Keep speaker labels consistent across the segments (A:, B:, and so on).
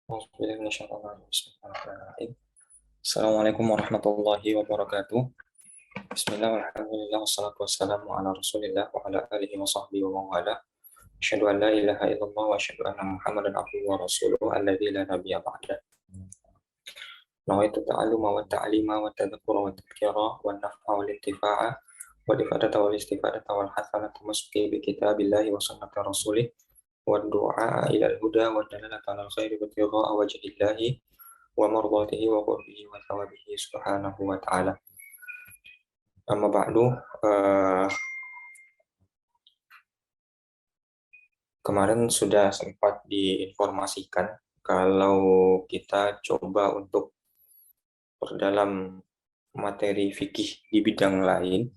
A: Bismillahirrahmanirrahim. Assalamualaikum warahmatullahi wabarakatuh. Bismillah, alhamdulillah, wassalatu wassalamu ala rasulillah wa ala alihi wa sahbihi wa mawala. Asyhadu an la ilaha illallah wa asyhadu anna muhammadan abduhu wa rasuluhu alladzi la nabiyya ba'da. Nawaitu ta'alluma wa ta'lima wa tadhakkura wa tadhkira wa naf'a wal intifa'a wal ifadata wal istifadata wal hasanata masqi bi kitabillahi wa sunnati rasulih wa du'a ila al-huda wa dalalata ala al-khairi wa ibtigha'a wajhillahi wa mardatihi wa qurbihi wa thawabihi subhanahu wa ta'ala. Amma ba'du, kemarin sudah sempat diinformasikan kalau kita coba untuk perdalam materi fikih di bidang lain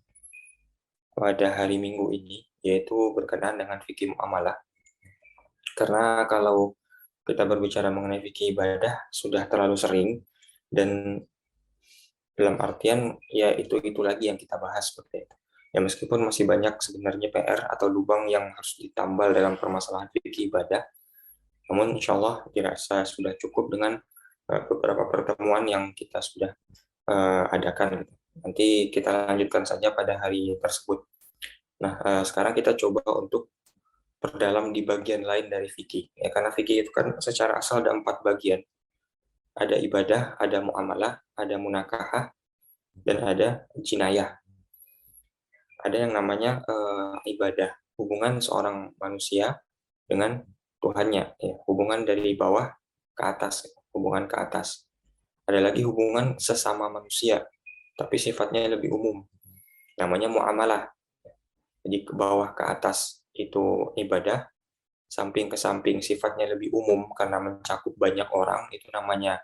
A: pada hari Minggu ini, yaitu berkenaan dengan fikih muamalah. Karena kalau kita berbicara mengenai fikih ibadah sudah terlalu sering, dan dalam artian ya itu lagi yang kita bahas seperti itu. Ya meskipun masih banyak sebenarnya PR atau lubang yang harus ditambal dalam permasalahan fikih ibadah, namun insya Allah dirasa sudah cukup dengan beberapa pertemuan yang kita sudah adakan. Nanti kita lanjutkan saja pada hari tersebut. Nah, sekarang kita coba untuk perdalam di bagian lain dari fikih. Ya, karena fikih itu kan secara asal ada 4 bagian. Ada ibadah, ada muamalah, ada munakahah, dan ada jinayah. Ada yang namanya ibadah, hubungan seorang manusia dengan Tuhannya, ya, hubungan dari bawah ke atas, hubungan ke atas. Ada lagi hubungan sesama manusia, tapi sifatnya lebih umum, namanya muamalah. Jadi ke bawah ke atas itu ibadah, samping ke samping sifatnya lebih umum karena mencakup banyak orang, itu namanya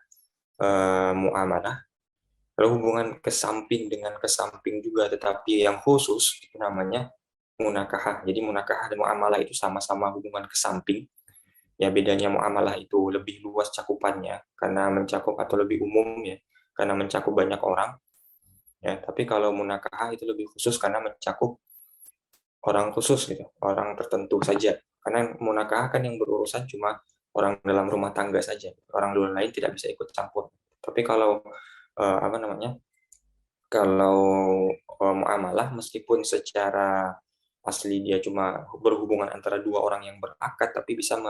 A: muamalah. Lalu hubungan ke samping dengan ke samping juga tetapi yang khusus itu namanya munakahah. Jadi munakahah dan muamalah itu sama-sama hubungan ke samping. Ya bedanya muamalah itu lebih luas cakupannya karena mencakup atau lebih umum ya karena mencakup banyak orang. Ya, tapi kalau munakahah itu lebih khusus karena mencakup orang khusus gitu, orang tertentu saja. Karena munakahah kan yang berurusan cuma orang dalam rumah tangga saja. Orang luar lain tidak bisa ikut campur. Tapi kalau apa namanya? Kalau muamalah meskipun secara asli dia cuma berhubungan antara dua orang yang berakad tapi bisa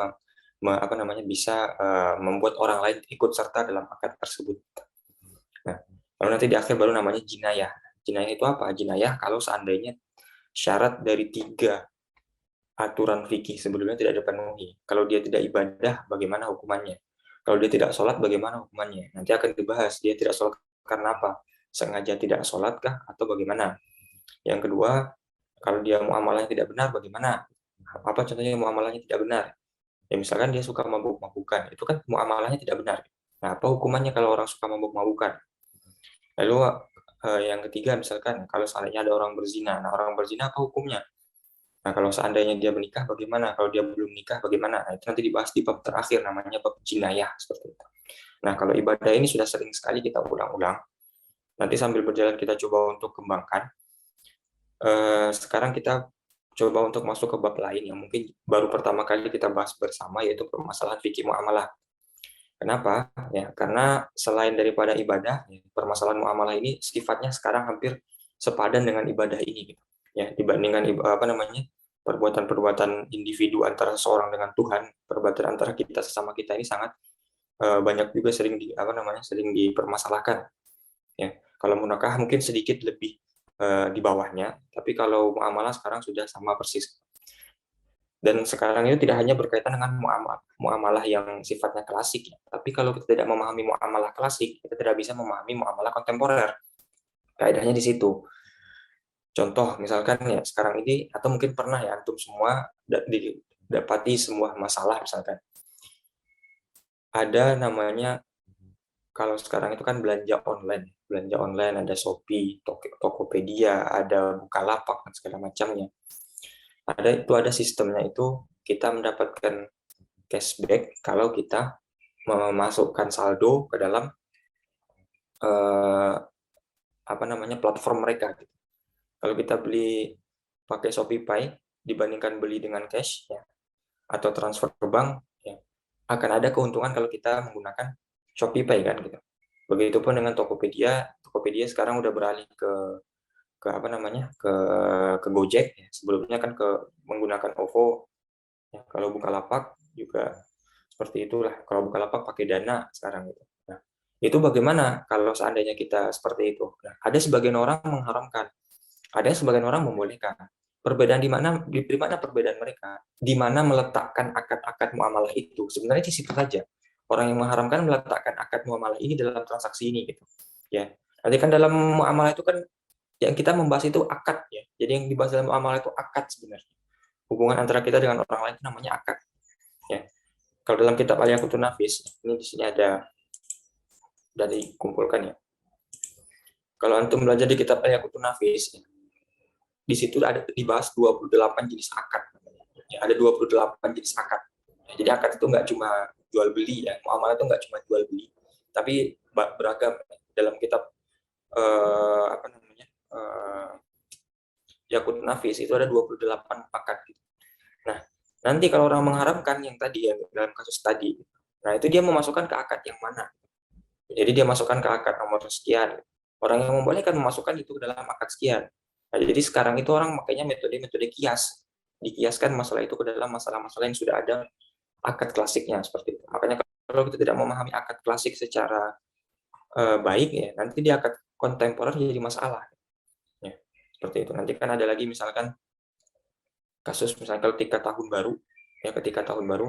A: apa namanya bisa membuat orang lain ikut serta dalam akad tersebut. Nah, lalu nanti di akhir baru namanya jinayah. Jinayah itu apa? Jinayah kalau seandainya syarat dari 3 aturan fikih sebelumnya tidak dipenuhi. Kalau dia tidak ibadah, bagaimana hukumannya? Kalau dia tidak sholat, bagaimana hukumannya? Nanti akan dibahas. Dia tidak sholat karena apa? Sengaja tidak sholat kah? Atau bagaimana? Yang kedua, kalau dia muamalahnya tidak benar, bagaimana? Apa contohnya muamalahnya tidak benar? Ya misalkan dia suka mabuk-mabukan, itu kan muamalahnya tidak benar. Nah, apa hukumannya kalau orang suka mabuk-mabukan? Lalu yang ketiga, misalkan kalau seandainya ada orang berzina, nah orang berzina apa hukumnya? Nah, kalau seandainya dia menikah, bagaimana? Kalau dia belum menikah, bagaimana? Nah, itu nanti dibahas di bab terakhir, namanya bab jinayah, seperti itu. Nah, kalau ibadah ini sudah sering sekali kita ulang-ulang. Nanti sambil berjalan kita coba untuk kembangkan. Sekarang kita coba untuk masuk ke bab lain yang mungkin baru pertama kali kita bahas bersama, yaitu permasalahan fikih muamalah. Kenapa? Ya, karena selain daripada ibadah, ya, permasalahan muamalah ini sifatnya sekarang hampir sepadan dengan ibadah ini, gitu. Ya, dibandingkan apa namanya perbuatan-perbuatan individu antara seorang dengan Tuhan, perbuatan antara kita sesama kita ini sangat banyak juga sering apa namanya sering dipermasalahkan. Ya, kalau munakah mungkin sedikit lebih di bawahnya, tapi kalau muamalah sekarang sudah sama persis. Dan sekarang ini tidak hanya berkaitan dengan muamalah yang sifatnya klasik, ya. Tapi kalau kita tidak memahami muamalah klasik, kita tidak bisa memahami muamalah kontemporer. Kaidahnya di situ. Contoh, misalkan ya sekarang ini, atau mungkin pernah ya antum semua didapati sebuah masalah, misalkan. Ada namanya, kalau sekarang itu kan belanja online. Belanja online ada Shopee, Tokopedia, ada Bukalapak, dan segala macamnya. Ada sistemnya itu kita mendapatkan cashback kalau kita memasukkan saldo ke dalam eh, apa namanya platform mereka. Kalau kita beli pakai Shopee Pay dibandingkan beli dengan cash ya, atau transfer ke bank, ya, akan ada keuntungan kalau kita menggunakan Shopee Pay kan gitu. Begitupun dengan Tokopedia. Tokopedia sekarang udah beralih ke apa namanya, ke Gojek ya. Sebelumnya kan ke menggunakan OVO ya. Kalau Bukalapak juga seperti itulah. Kalau Bukalapak pakai Dana sekarang gitu. Nah, itu bagaimana kalau seandainya kita seperti itu? Nah, ada sebagian orang mengharamkan, ada sebagian orang membolehkan. Perbedaan di mana perbedaan mereka? Di mana meletakkan akad-akad muamalah itu? Sebenarnya di situ saja. Orang yang mengharamkan meletakkan akad muamalah ini dalam transaksi ini gitu. Ya. Nanti kan dalam muamalah itu kan yang kita membahas itu akad ya. Jadi yang dibahas dalam muamalah itu akad sebenarnya. Hubungan antara kita dengan orang lain itu namanya akad. Ya. Kalau dalam kitab Al-Yaqutun Nafis, ini di sini ada dari kumpulkan ya. Kalau antum belajar di kitab Al-Yaqutun Nafis, di situ ada dibahas 28 jenis akad. Ya, ada 28 jenis akad. Ya, jadi akad itu nggak cuma jual beli ya, muamalah itu nggak cuma jual beli, tapi beragam. Dalam kitab apa namanya Yakut Nafis itu ada 28 akad. Nah, nanti kalau orang mengharamkan yang tadi ya dalam kasus tadi, nah itu dia memasukkan ke akad yang mana? Jadi dia masukkan ke akad nomor sekian. Orang yang membolehkan memasukkan itu ke dalam akad sekian. Nah, jadi sekarang itu orang makanya metode-metode kias. Dikiaskan masalah itu ke dalam masalah-masalah yang sudah ada akad klasiknya seperti itu. Makanya kalau kita tidak memahami akad klasik secara baik ya, nanti di akad kontemporer jadi masalah. Ya, seperti itu. Nanti kan ada lagi misalkan kasus misalkan ketika tahun baru, ya ketika tahun baru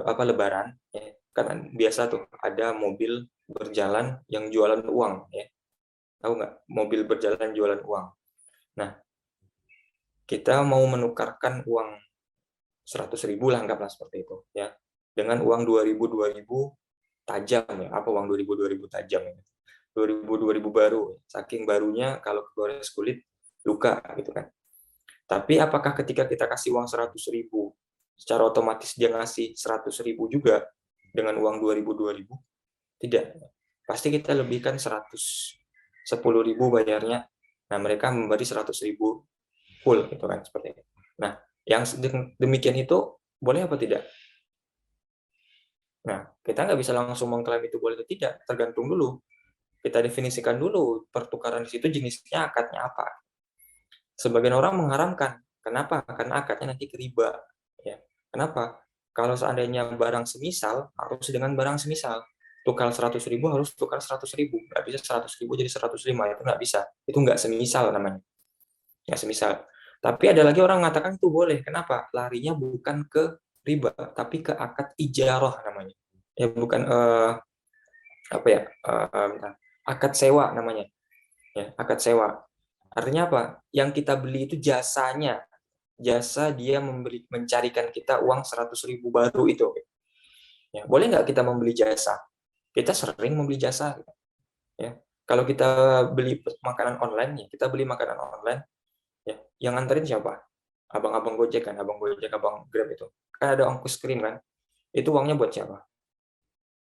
A: apa lebaran ya, kan biasa tuh ada mobil berjalan yang jualan uang ya, tahu nggak mobil berjalan jualan uang. Nah, kita mau menukarkan uang 100.000 lah, anggaplah seperti itu ya, dengan uang 2.000 tajam ya, apa uang 2.000 tajam ya, 2.000 baru, saking barunya kalau kegores kulit luka gitu kan. Tapi apakah ketika kita kasih uang 100.000 secara otomatis dia ngasih 100.000 juga dengan uang 2.000? Tidak, pasti kita lebihkan 110.000 bayarnya. Nah, mereka memberi 100.000 full gitu kan, seperti itu. Nah, yang demikian itu boleh apa tidak? Nah, kita nggak bisa langsung mengklaim itu boleh atau tidak, tergantung dulu. Kita definisikan dulu pertukaran di situ jenisnya akadnya apa. Sebagian orang mengharamkan. Kenapa? Karena akadnya nanti ke riba. Ya. Kenapa? Kalau seandainya barang semisal, harus dengan barang semisal. Tukar 100.000 harus tukar 100.000. Nggak bisa 100.000 jadi 105. Itu nggak bisa. Itu nggak semisal namanya. Nggak semisal. Tapi ada lagi orang mengatakan itu boleh. Kenapa? Larinya bukan ke riba, tapi ke akad ijarah namanya. Ya bukan apa ya? Akad sewa namanya. Ya, akad sewa. Artinya apa? Yang kita beli itu jasanya. Jasa dia mencarikan kita uang 100.000 baru itu. Ya, boleh nggak kita membeli jasa? Kita sering membeli jasa. Ya. Kalau kita beli makanan online, ya, kita beli makanan online, ya, yang nganterin siapa? Abang-abang Gojek kan, abang Gojek, abang Grab itu. Kan ada ongkos kirim kan? Itu uangnya buat siapa?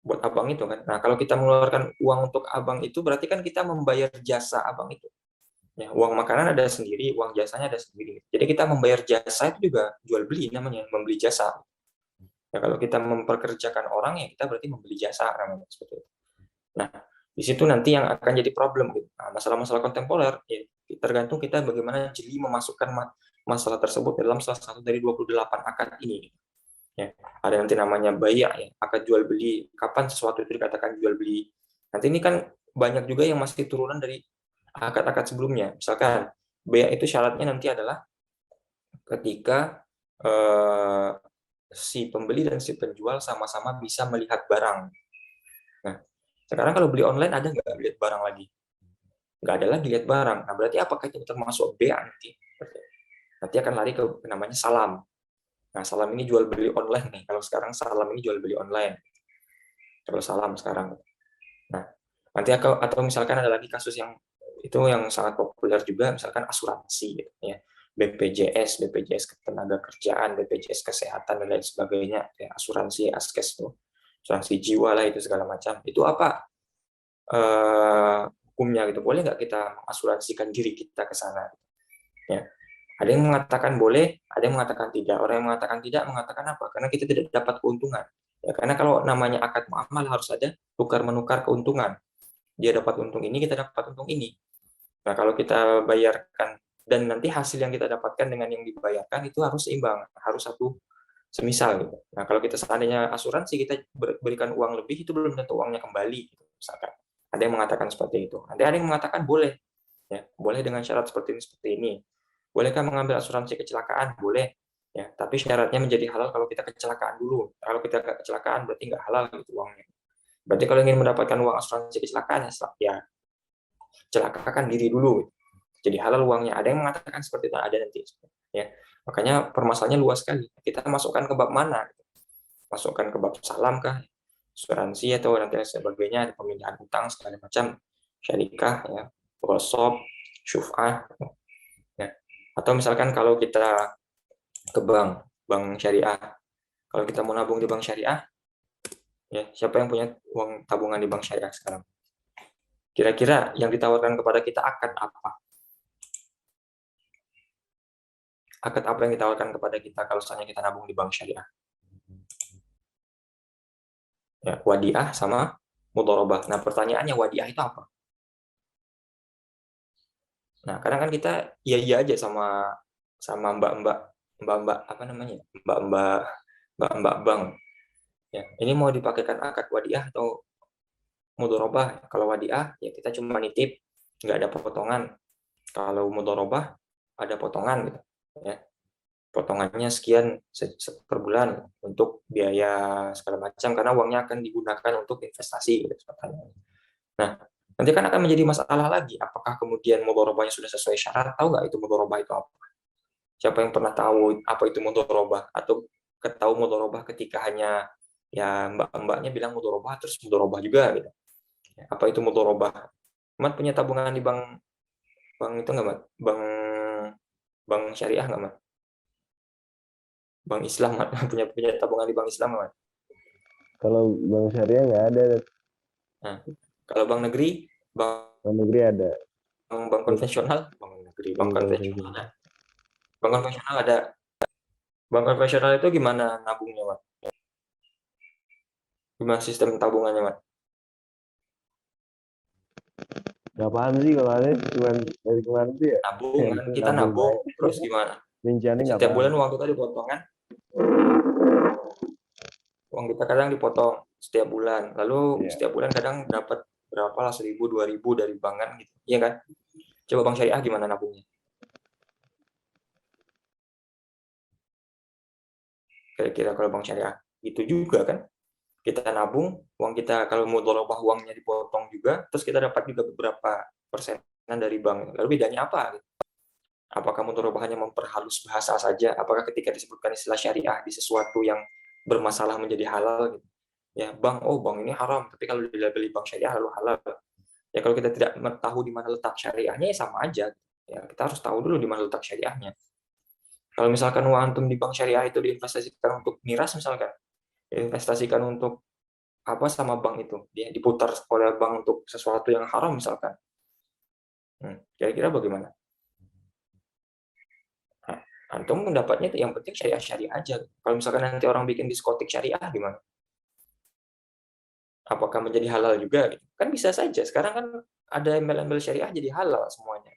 A: Buat abang itu kan. Nah, kalau kita mengeluarkan uang untuk abang itu, berarti kan kita membayar jasa abang itu. Ya, uang makanan ada sendiri, uang jasanya ada sendiri. Jadi kita membayar jasa itu juga jual beli namanya, membeli jasa. Ya, kalau kita memperkerjakan orang ya kita berarti membeli jasa namanya seperti itu. Nah, di situ nanti yang akan jadi problem gitu. Nah, masalah-masalah kontemporer ya tergantung kita bagaimana jeli memasukkan masalah tersebut dalam salah satu dari 28 akad ini. Ya, ada nanti namanya bayar ya, akad jual beli. Kapan sesuatu itu dikatakan jual beli? Nanti ini kan banyak juga yang masih turunan dari akad-akad sebelumnya. Misalkan bayar itu syaratnya nanti adalah ketika eh, si pembeli dan si penjual sama-sama bisa melihat barang. Nah, sekarang kalau beli online ada nggak lihat barang lagi? Nggak ada lagi lihat barang. Nah, berarti apakah itu termasuk BA nanti? Nanti akan lari ke namanya salam. Nah, salam ini jual beli online nih. Kalau sekarang salam ini jual beli online. Kalau salam sekarang. Nah, nanti atau misalkan ada lagi kasus yang itu yang sangat populer juga, misalkan asuransi gitu, ya. BPJS ketenagakerjaan, BPJS kesehatan dan lain sebagainya, ya, asuransi askes tuh, asuransi jiwa lah itu segala macam. Itu apa hukumnya gitu? Boleh nggak kita mengasuransikan diri kita ke sana? Ya. Ada yang mengatakan boleh, ada yang mengatakan tidak. Orang yang mengatakan tidak mengatakan apa? Karena kita tidak dapat keuntungan. Ya, karena kalau namanya akad muamal harus ada tukar menukar keuntungan. Dia dapat untung ini, kita dapat untung ini. Nah, kalau kita bayarkan dan nanti hasil yang kita dapatkan dengan yang dibayarkan itu harus seimbang, harus satu semisal gitu. Nah, kalau kita seandainya asuransi kita berikan uang lebih itu belum tentu uangnya kembali gitu, misalkan. Ada yang mengatakan seperti itu. Ada yang mengatakan boleh, ya, boleh dengan syarat seperti ini. Bolehkah mengambil asuransi kecelakaan? Boleh. Ya, tapi syaratnya menjadi halal kalau kita kecelakaan dulu. Kalau kita kecelakaan berarti nggak halal gitu uangnya. Berarti kalau ingin mendapatkan uang asuransi kecelakaan ya celakakan diri dulu. Jadi halal uangnya. Ada yang mengatakan seperti itu, ada nanti. Ya, makanya permasalahannya luas sekali. Kita masukkan ke bab mana? Masukkan ke bab salam kah? Asuransi atau nanti sebagainya, pemindahan utang segala macam, syarikah, ya, workshop, syuf'ah. Ya. Atau misalkan kalau kita ke bank syariah. Kalau kita mau nabung di bank syariah, ya siapa yang punya uang tabungan di bank syariah sekarang? Kira-kira yang ditawarkan kepada kita akad apa? Akad apa yang ditawarkan kepada kita kalau misalnya kita nabung di bank syariah? Ya, wadiah sama mudharabah. Nah, pertanyaannya wadiah itu apa? Nah, kadang kan kita iya aja sama sama mbak-mbak apa namanya? Mbak-mbak bank. Ya, ini mau dipakaikan akad wadiah atau mudharabah? Kalau wadiah ya kita cuma nitip, nggak ada potongan. Kalau mudharabah ada potongan gitu. Ya, potongannya sekian per bulan untuk biaya segala macam karena uangnya akan digunakan untuk investasi gitu. Nah, nanti kan akan menjadi masalah lagi apakah kemudian mudharabahnya sudah sesuai syarat, tahu nggak itu mudharabah itu apa? Siapa yang pernah tahu apa itu mudharabah atau ketahui mudharabah ketika hanya ya mbak-mbaknya bilang mudharabah terus mudharabah juga gitu. Apa itu mudharabah? Mat punya tabungan di bank itu nggak, Mat? Bank syariah nggak, Mat? Bank Islam, Mat? Punya tabungan di bank Islam nggak, Mat?
B: Kalau bank syariah nggak ada.
A: Nah, kalau bank negeri,
B: Bank negeri ada.
A: bank konvensional, bank negeri, bank konvensional ada. Bank konvensional ada. Bank konvensional itu gimana nabungnya, Mat? Gimana sistem tabungannya, Mat?
B: Apaan sih kalau ada cuma dari kemarin sih ya?
A: Nabung kan,
B: Itu
A: kita
B: nabung
A: nabung,
B: aja.
A: terus gimana?
B: Rinciannya nggak
A: Setiap
B: paham.
A: bulan uang kita dipotong kan? Uang kita kadang dipotong setiap bulan. Lalu
B: Iya.
A: setiap bulan kadang dapat berapa lah, 1.000, 2.000 dari bank kan gitu. Iya kan? Coba bank syariah gimana nabungnya? Kira-kira kalau bank syariah itu juga kan? Kita nabung, uang kita kalau mau mudharabah uangnya dipotong juga, terus kita dapat juga beberapa persenan dari bank. Lalu bedanya apa? Apakah mudharabah hanya memperhalus bahasa saja? Apakah ketika disebutkan istilah syariah di sesuatu yang bermasalah menjadi halal gitu? Ya, bank ini haram, tapi kalau dilabeli bank syariah lalu halal. Ya kalau kita tidak tahu di mana letak syariahnya ya sama aja. Ya, kita harus tahu dulu di mana letak syariahnya. Kalau misalkan uang antum di bank syariah itu diinvestasikan untuk miras misalkan, investasikan untuk apa sama bank itu, dia diputar oleh bank untuk sesuatu yang haram misalkan. Kira-kira bagaimana? Nah, antum mendapatnya yang penting syariah-syariah aja. Kalau misalkan nanti orang bikin diskotik syariah gimana? Apakah menjadi halal juga? Kan bisa saja. Sekarang kan ada embel-embel syariah jadi halal semuanya.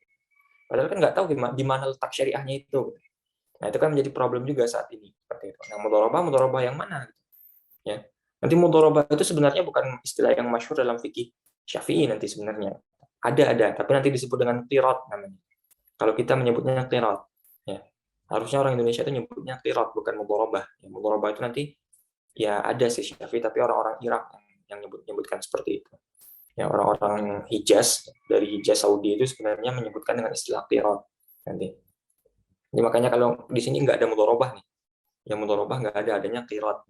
A: Padahal kan nggak tahu di mana letak syariahnya itu. Nah itu kan menjadi problem juga saat ini. Seperti itu. Nah mudharabah yang mana? Ya. Nanti mudharabah itu sebenarnya bukan istilah yang masyhur dalam fikih Syafi'i nanti sebenarnya. Ada, tapi nanti disebut dengan qirat namanya. Kalau kita menyebutnya qirat, ya. Harusnya orang Indonesia itu nyebutnya qirat bukan mudharabah. Ya, mudharabah itu nanti ya ada sih Syafi'i tapi orang-orang Irak yang nyebutkan seperti itu. Ya orang-orang Hijaz dari Hijaz Saudi itu sebenarnya menyebutkan dengan istilah qirat nanti. Jadi makanya kalau di sini nggak ada mudharabah nih. Yang mudharabah nggak ada, adanya qirat.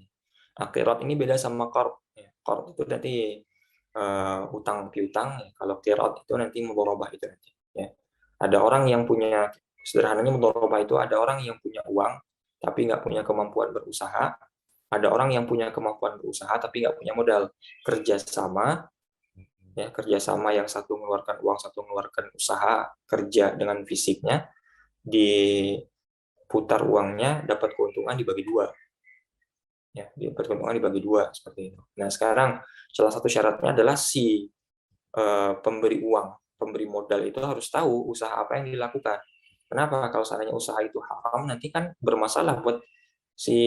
A: Nah, qirat ini beda sama qard. Ya, qard itu nanti utang piutang. Ya. Kalau qirat itu nanti mudharabah itu nanti. Ya. Ada orang yang punya, sederhananya mudharabah itu ada orang yang punya uang tapi nggak punya kemampuan berusaha. Ada orang yang punya kemampuan berusaha tapi nggak punya modal. Kerjasama, ya kerjasama yang satu mengeluarkan uang, satu mengeluarkan usaha, kerja dengan fisiknya, diputar uangnya, dapat keuntungan dibagi dua. Ya, dapat keuntungan dibagi dua seperti itu. Nah, sekarang salah satu syaratnya adalah si pemberi uang, pemberi modal itu harus tahu usaha apa yang dilakukan. Kenapa? Kalau seandainya usaha itu haram, nanti kan bermasalah buat si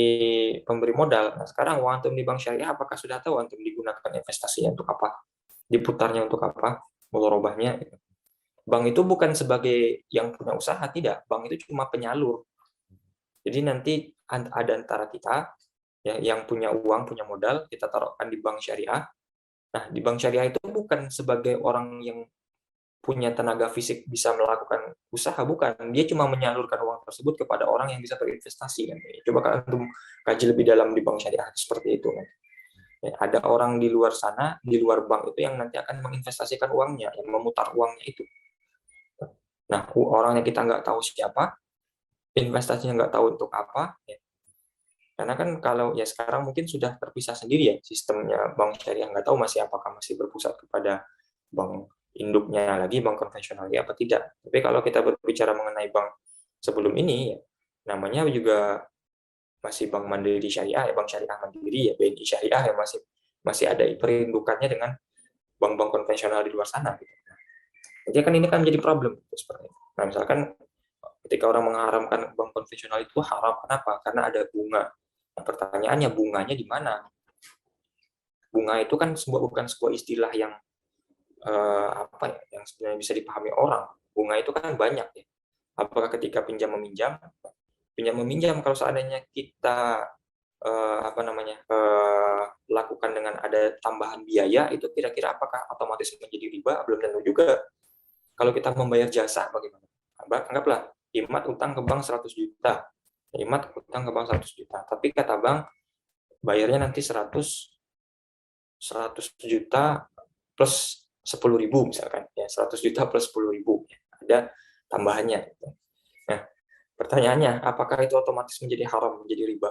A: pemberi modal. Nah, sekarang uang antum di bank syariah, apakah sudah tahu antum digunakan investasinya untuk apa? Diputarnya untuk apa? Mudharabahnya. Bank itu bukan sebagai yang punya usaha, tidak. Bank itu cuma penyalur. Jadi nanti ada antara kita, ya, yang punya uang, punya modal, kita taruhkan di bank syariah. Nah, di bank syariah itu bukan sebagai orang yang punya tenaga fisik bisa melakukan usaha, bukan. Dia cuma menyalurkan uang tersebut kepada orang yang bisa berinvestasi. Kan. Coba kalian kaji lebih dalam di bank syariah seperti itu. Kan. Ya, ada orang di luar sana, di luar bank itu yang nanti akan menginvestasikan uangnya, yang memutar uangnya itu. Nah, orang yang kita nggak tahu siapa, investasinya nggak tahu untuk apa, ya. Karena kan kalau ya sekarang mungkin sudah terpisah sendiri ya sistemnya bank syariah, nggak tahu masih apakah masih berpusat kepada bank induknya lagi, bank konvensional ya apa tidak. Tapi kalau kita berbicara mengenai bank sebelum ini, ya, namanya juga masih bank mandiri syariah, ya bank syariah mandiri ya BNI syariah yang masih ada perindukannya dengan bank-bank konvensional di luar sana. Gitu. Jadi kan ini kan menjadi problem seperti itu. Nah misalkan ketika orang mengharamkan bank konvensional itu haram, kenapa? Karena ada bunga. Nah, pertanyaannya bunganya di mana? Bunga itu kan bukan sebuah istilah yang apa ya, yang sebenarnya bisa dipahami orang. Bunga itu kan banyak ya. Apakah ketika pinjam meminjam kalau seandainya kita apa namanya lakukan dengan ada tambahan biaya itu kira-kira apakah otomatis menjadi riba? Belum tentu juga. Kalau kita membayar jasa bagaimana? Anggaplah Imat utang ke bank 100 juta. Imat utang ke bank 100 juta. Tapi kata bank bayarnya nanti 100 juta plus 10.000 misalkan. Ya, 100 juta plus 10.000. Ada tambahannya. Nah, pertanyaannya, apakah itu otomatis menjadi haram, menjadi riba?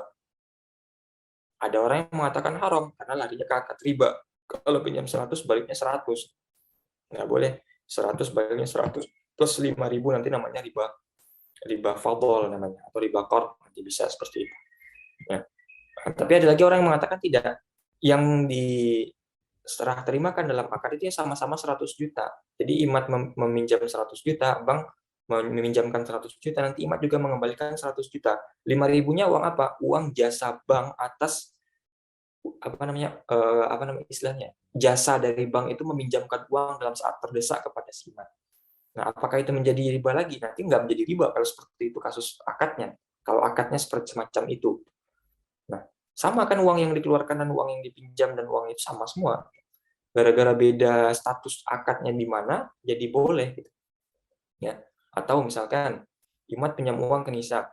A: Ada orang yang mengatakan haram karena larinya ke akad riba. Kalau pinjam 100 baliknya 100. Nggak boleh. 100 baliknya 100 plus 5.000 nanti namanya riba fadl namanya atau riba qard nanti bisa seperti itu. Ya. Tapi ada lagi orang yang mengatakan tidak. Yang diserah terimakan dalam akad itu ya sama-sama 100 juta. Jadi Imat meminjam 100 juta, bank meminjamkan 100 juta, nanti Imat juga mengembalikan 100 juta. 5.000-nya uang apa? Uang jasa bank atas apa namanya istilahnya jasa dari bank itu meminjamkan uang dalam saat terdesak kepada si Imat. Nah, apakah itu menjadi riba lagi? Nanti nggak menjadi riba kalau seperti itu kasus akadnya. Kalau akadnya seperti semacam itu. Nah, sama kan uang yang dikeluarkan dan uang yang dipinjam dan uang itu sama semua. Gara-gara beda status akadnya di mana, jadi boleh. Gitu. Ya. Atau misalkan, Imat pinjam uang ke Nisa.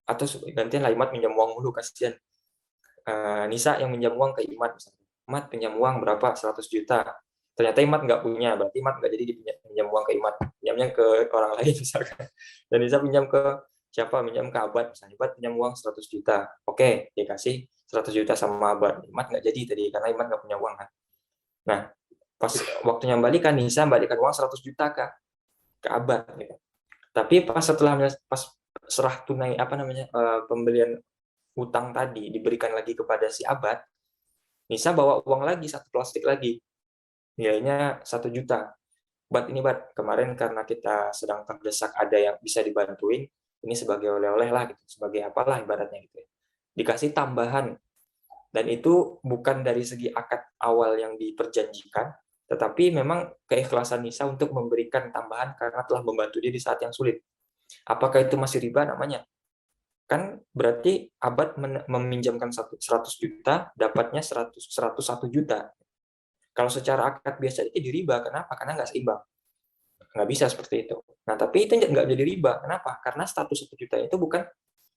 A: Atau gantian lah Imat pinjam uang dulu, kasihan. Nisa yang pinjam uang ke Imat. Misalkan. Imat pinjam uang berapa? 100 juta. Ternyata Imat nggak punya, berarti Imat nggak jadi pinjam uang ke Imat. Pinjamnya ke orang lain misalkan. Dan Nisa pinjam ke siapa? Pinjam ke Abad. Misalnya Abad pinjam uang 100 juta. Oke, dikasih 100 juta sama Abad. Imat nggak jadi tadi, karena Imat nggak punya uang kan. Nah, pas waktunya balikan, Nisa balikan uang 100 juta ke Abad. Gitu. Tapi pas serah tunai pembelian utang tadi diberikan lagi kepada si Abad, Nisa bawa uang lagi, satu plastik lagi. Nilainya 1 juta. Bat, kemarin karena kita sedang terdesak ada yang bisa dibantuin, ini sebagai oleh-oleh lah gitu, sebagai apalah ibaratnya gitu. Dikasih tambahan. Dan itu bukan dari segi akad awal yang diperjanjikan, tetapi memang keikhlasan Nisa untuk memberikan tambahan karena telah membantu dia di saat yang sulit. Apakah itu masih riba namanya? Kan berarti Abad meminjamkan 100 juta, dapatnya 101 juta. Kalau secara akad biasa itu jadi riba, kenapa? Karena nggak seimbang. Nggak bisa seperti itu. Nah, tapi itu nggak jadi riba. Kenapa? Karena status 1 juta itu bukan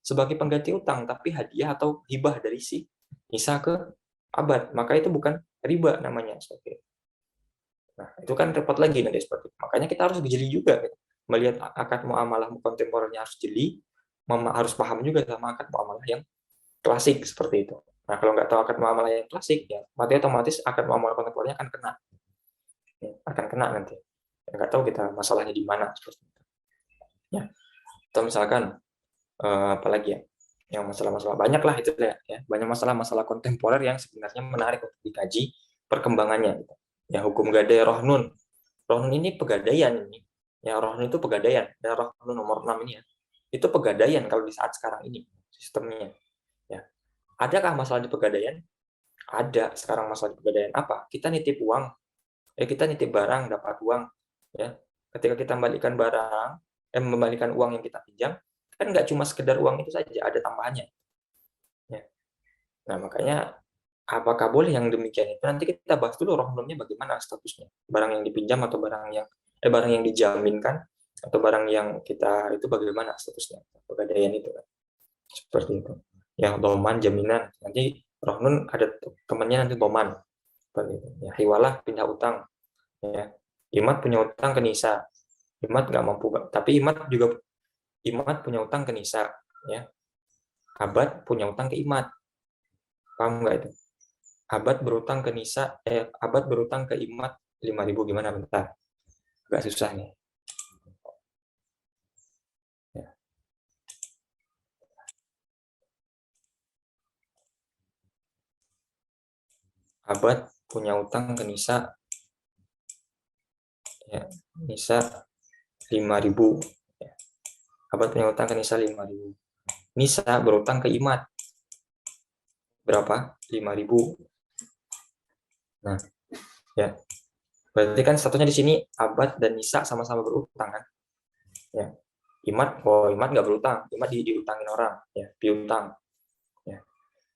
A: sebagai pengganti utang, tapi hadiah atau hibah dari si Nisa ke Abad. Maka itu bukan riba namanya. Seperti itu. Nah, itu kan repot lagi nanti seperti itu. Makanya kita harus jeli juga. Gitu. Melihat akad muamalah kontemporernya harus jeli, harus paham juga sama akad muamalah yang klasik seperti itu. Nah, kalau nggak tahu akad muamalah yang klasik, ya otomatis akad muamalah kontemporernya akan kena. Ya, akan kena nanti. Nggak tahu kita masalahnya di mana. Seperti itu. Ya, atau misalkan apalagi ya, yang masalah-masalah banyak lah itu ya, banyak masalah-masalah kontemporer yang sebenarnya menarik untuk dikaji perkembangannya. Gitu. Ya, hukum gadai Rohnun. Rohnun ini pegadaian ini. Ya, Rohnun itu pegadaian. Ya, Rohnun nomor 6 ini ya. Itu pegadaian kalau di saat sekarang ini sistemnya. Ya. Adakah masalah di pegadaian? Ada sekarang masalah di pegadaian. Apa? Kita nitip uang, kita nitip barang dapat uang. Ya. Ketika kita membalikan uang yang kita pinjam, kan nggak cuma sekedar uang itu saja, ada tambahannya. Ya. Nah, makanya apakah boleh yang demikian itu? Nanti kita bahas dulu rohnunnya bagaimana statusnya. Barang yang dipinjam atau barang yang dijaminkan atau barang yang kita itu bagaimana statusnya? Pegadaian itu kan. Seperti itu. Yang doman jaminan. Nanti rohnun ada temannya nanti doman. Seperti itu. Ya, hiwalah pindah utang. Ya. Imat punya utang ke Nisa. Imat nggak mampu, tapi Imat punya utang ke Nisa. Ya. Abad punya utang ke Imat. Paham nggak itu? Abad berutang ke Imat 5.000 gimana bentar? Agak susah nih. Ya. Abad punya utang ke Nisa, ya, Nisa 5.000. Ya. Abad punya utang ke Nisa 5.000. Nisa berutang ke Imat berapa? 5.000. Nah, ya. Berarti kan statusnya di sini Abad dan Nisa sama-sama berutang kan? Ya. Imat nggak berutang, Imat diutangin orang, ya, piutang. Ya.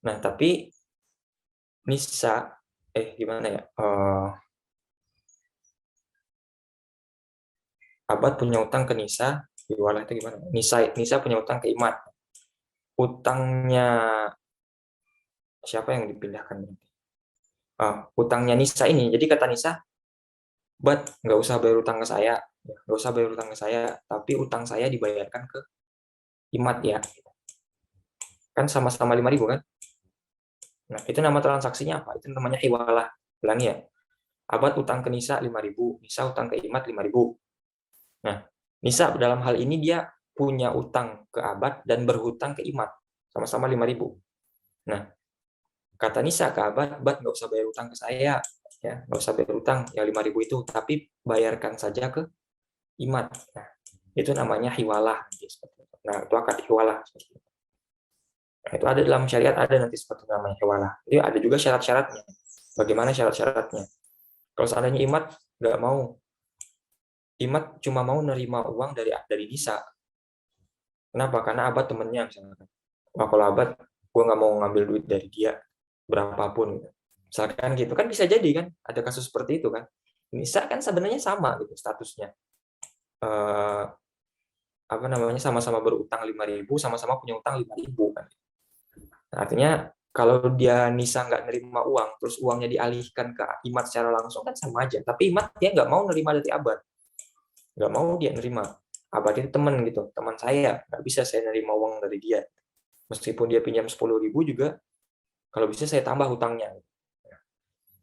A: Nah, tapi Nisa, gimana ya? Abad punya utang ke Nisa, Iwalah itu gimana? Nisa punya utang ke Imat. Utangnya siapa yang dipindahkan? Utangnya Nisa ini. Jadi kata Nisa, nggak usah bayar utang ke saya, nggak usah bayar utang ke saya, tapi utang saya dibayarkan ke Imat ya. Kan sama-sama 5.000 kan? Nah, itu nama transaksinya apa? Itu namanya hiwalah. Ulangi ya. Abad utang ke Nisa 5.000, Nisa utang ke Imat 5.000. Nah, Nisa dalam hal ini dia punya utang ke Abad dan berhutang ke Imat. Sama-sama 5.000. Nah, kata Nisa ke Abad nggak usah bayar utang ke saya. Ya, nggak usah bayar utang yang 5.000 itu, tapi bayarkan saja ke Imat. Nah, itu namanya hiwalah. Nah, itu akad hiwalah. Nah, itu ada dalam syariat, ada nanti seperti namanya hiwalah. Jadi ada juga syarat-syaratnya. Bagaimana syarat-syaratnya? Kalau seandainya Imat cuma mau nerima uang dari Nisa. Kenapa? Karena Abad temennya misalnya. Wah, kalau Abad, gue nggak mau ngambil duit dari dia berapapun. Misalkan gitu kan bisa jadi kan ada kasus seperti itu kan. Nisa kan sebenarnya sama gitu statusnya. Eh, apa namanya sama-sama berutang 5.000, sama-sama punya utang 5.000 kan. Artinya kalau dia Nisa nggak nerima uang, terus uangnya dialihkan ke Imat secara langsung kan sama aja. Tapi Imat dia nggak mau nerima dari Abad, nggak mau dia nerima. Abad itu teman gitu, teman saya, nggak bisa saya nerima uang dari dia. Meskipun dia pinjam 10.000 juga, kalau bisa saya tambah hutangnya.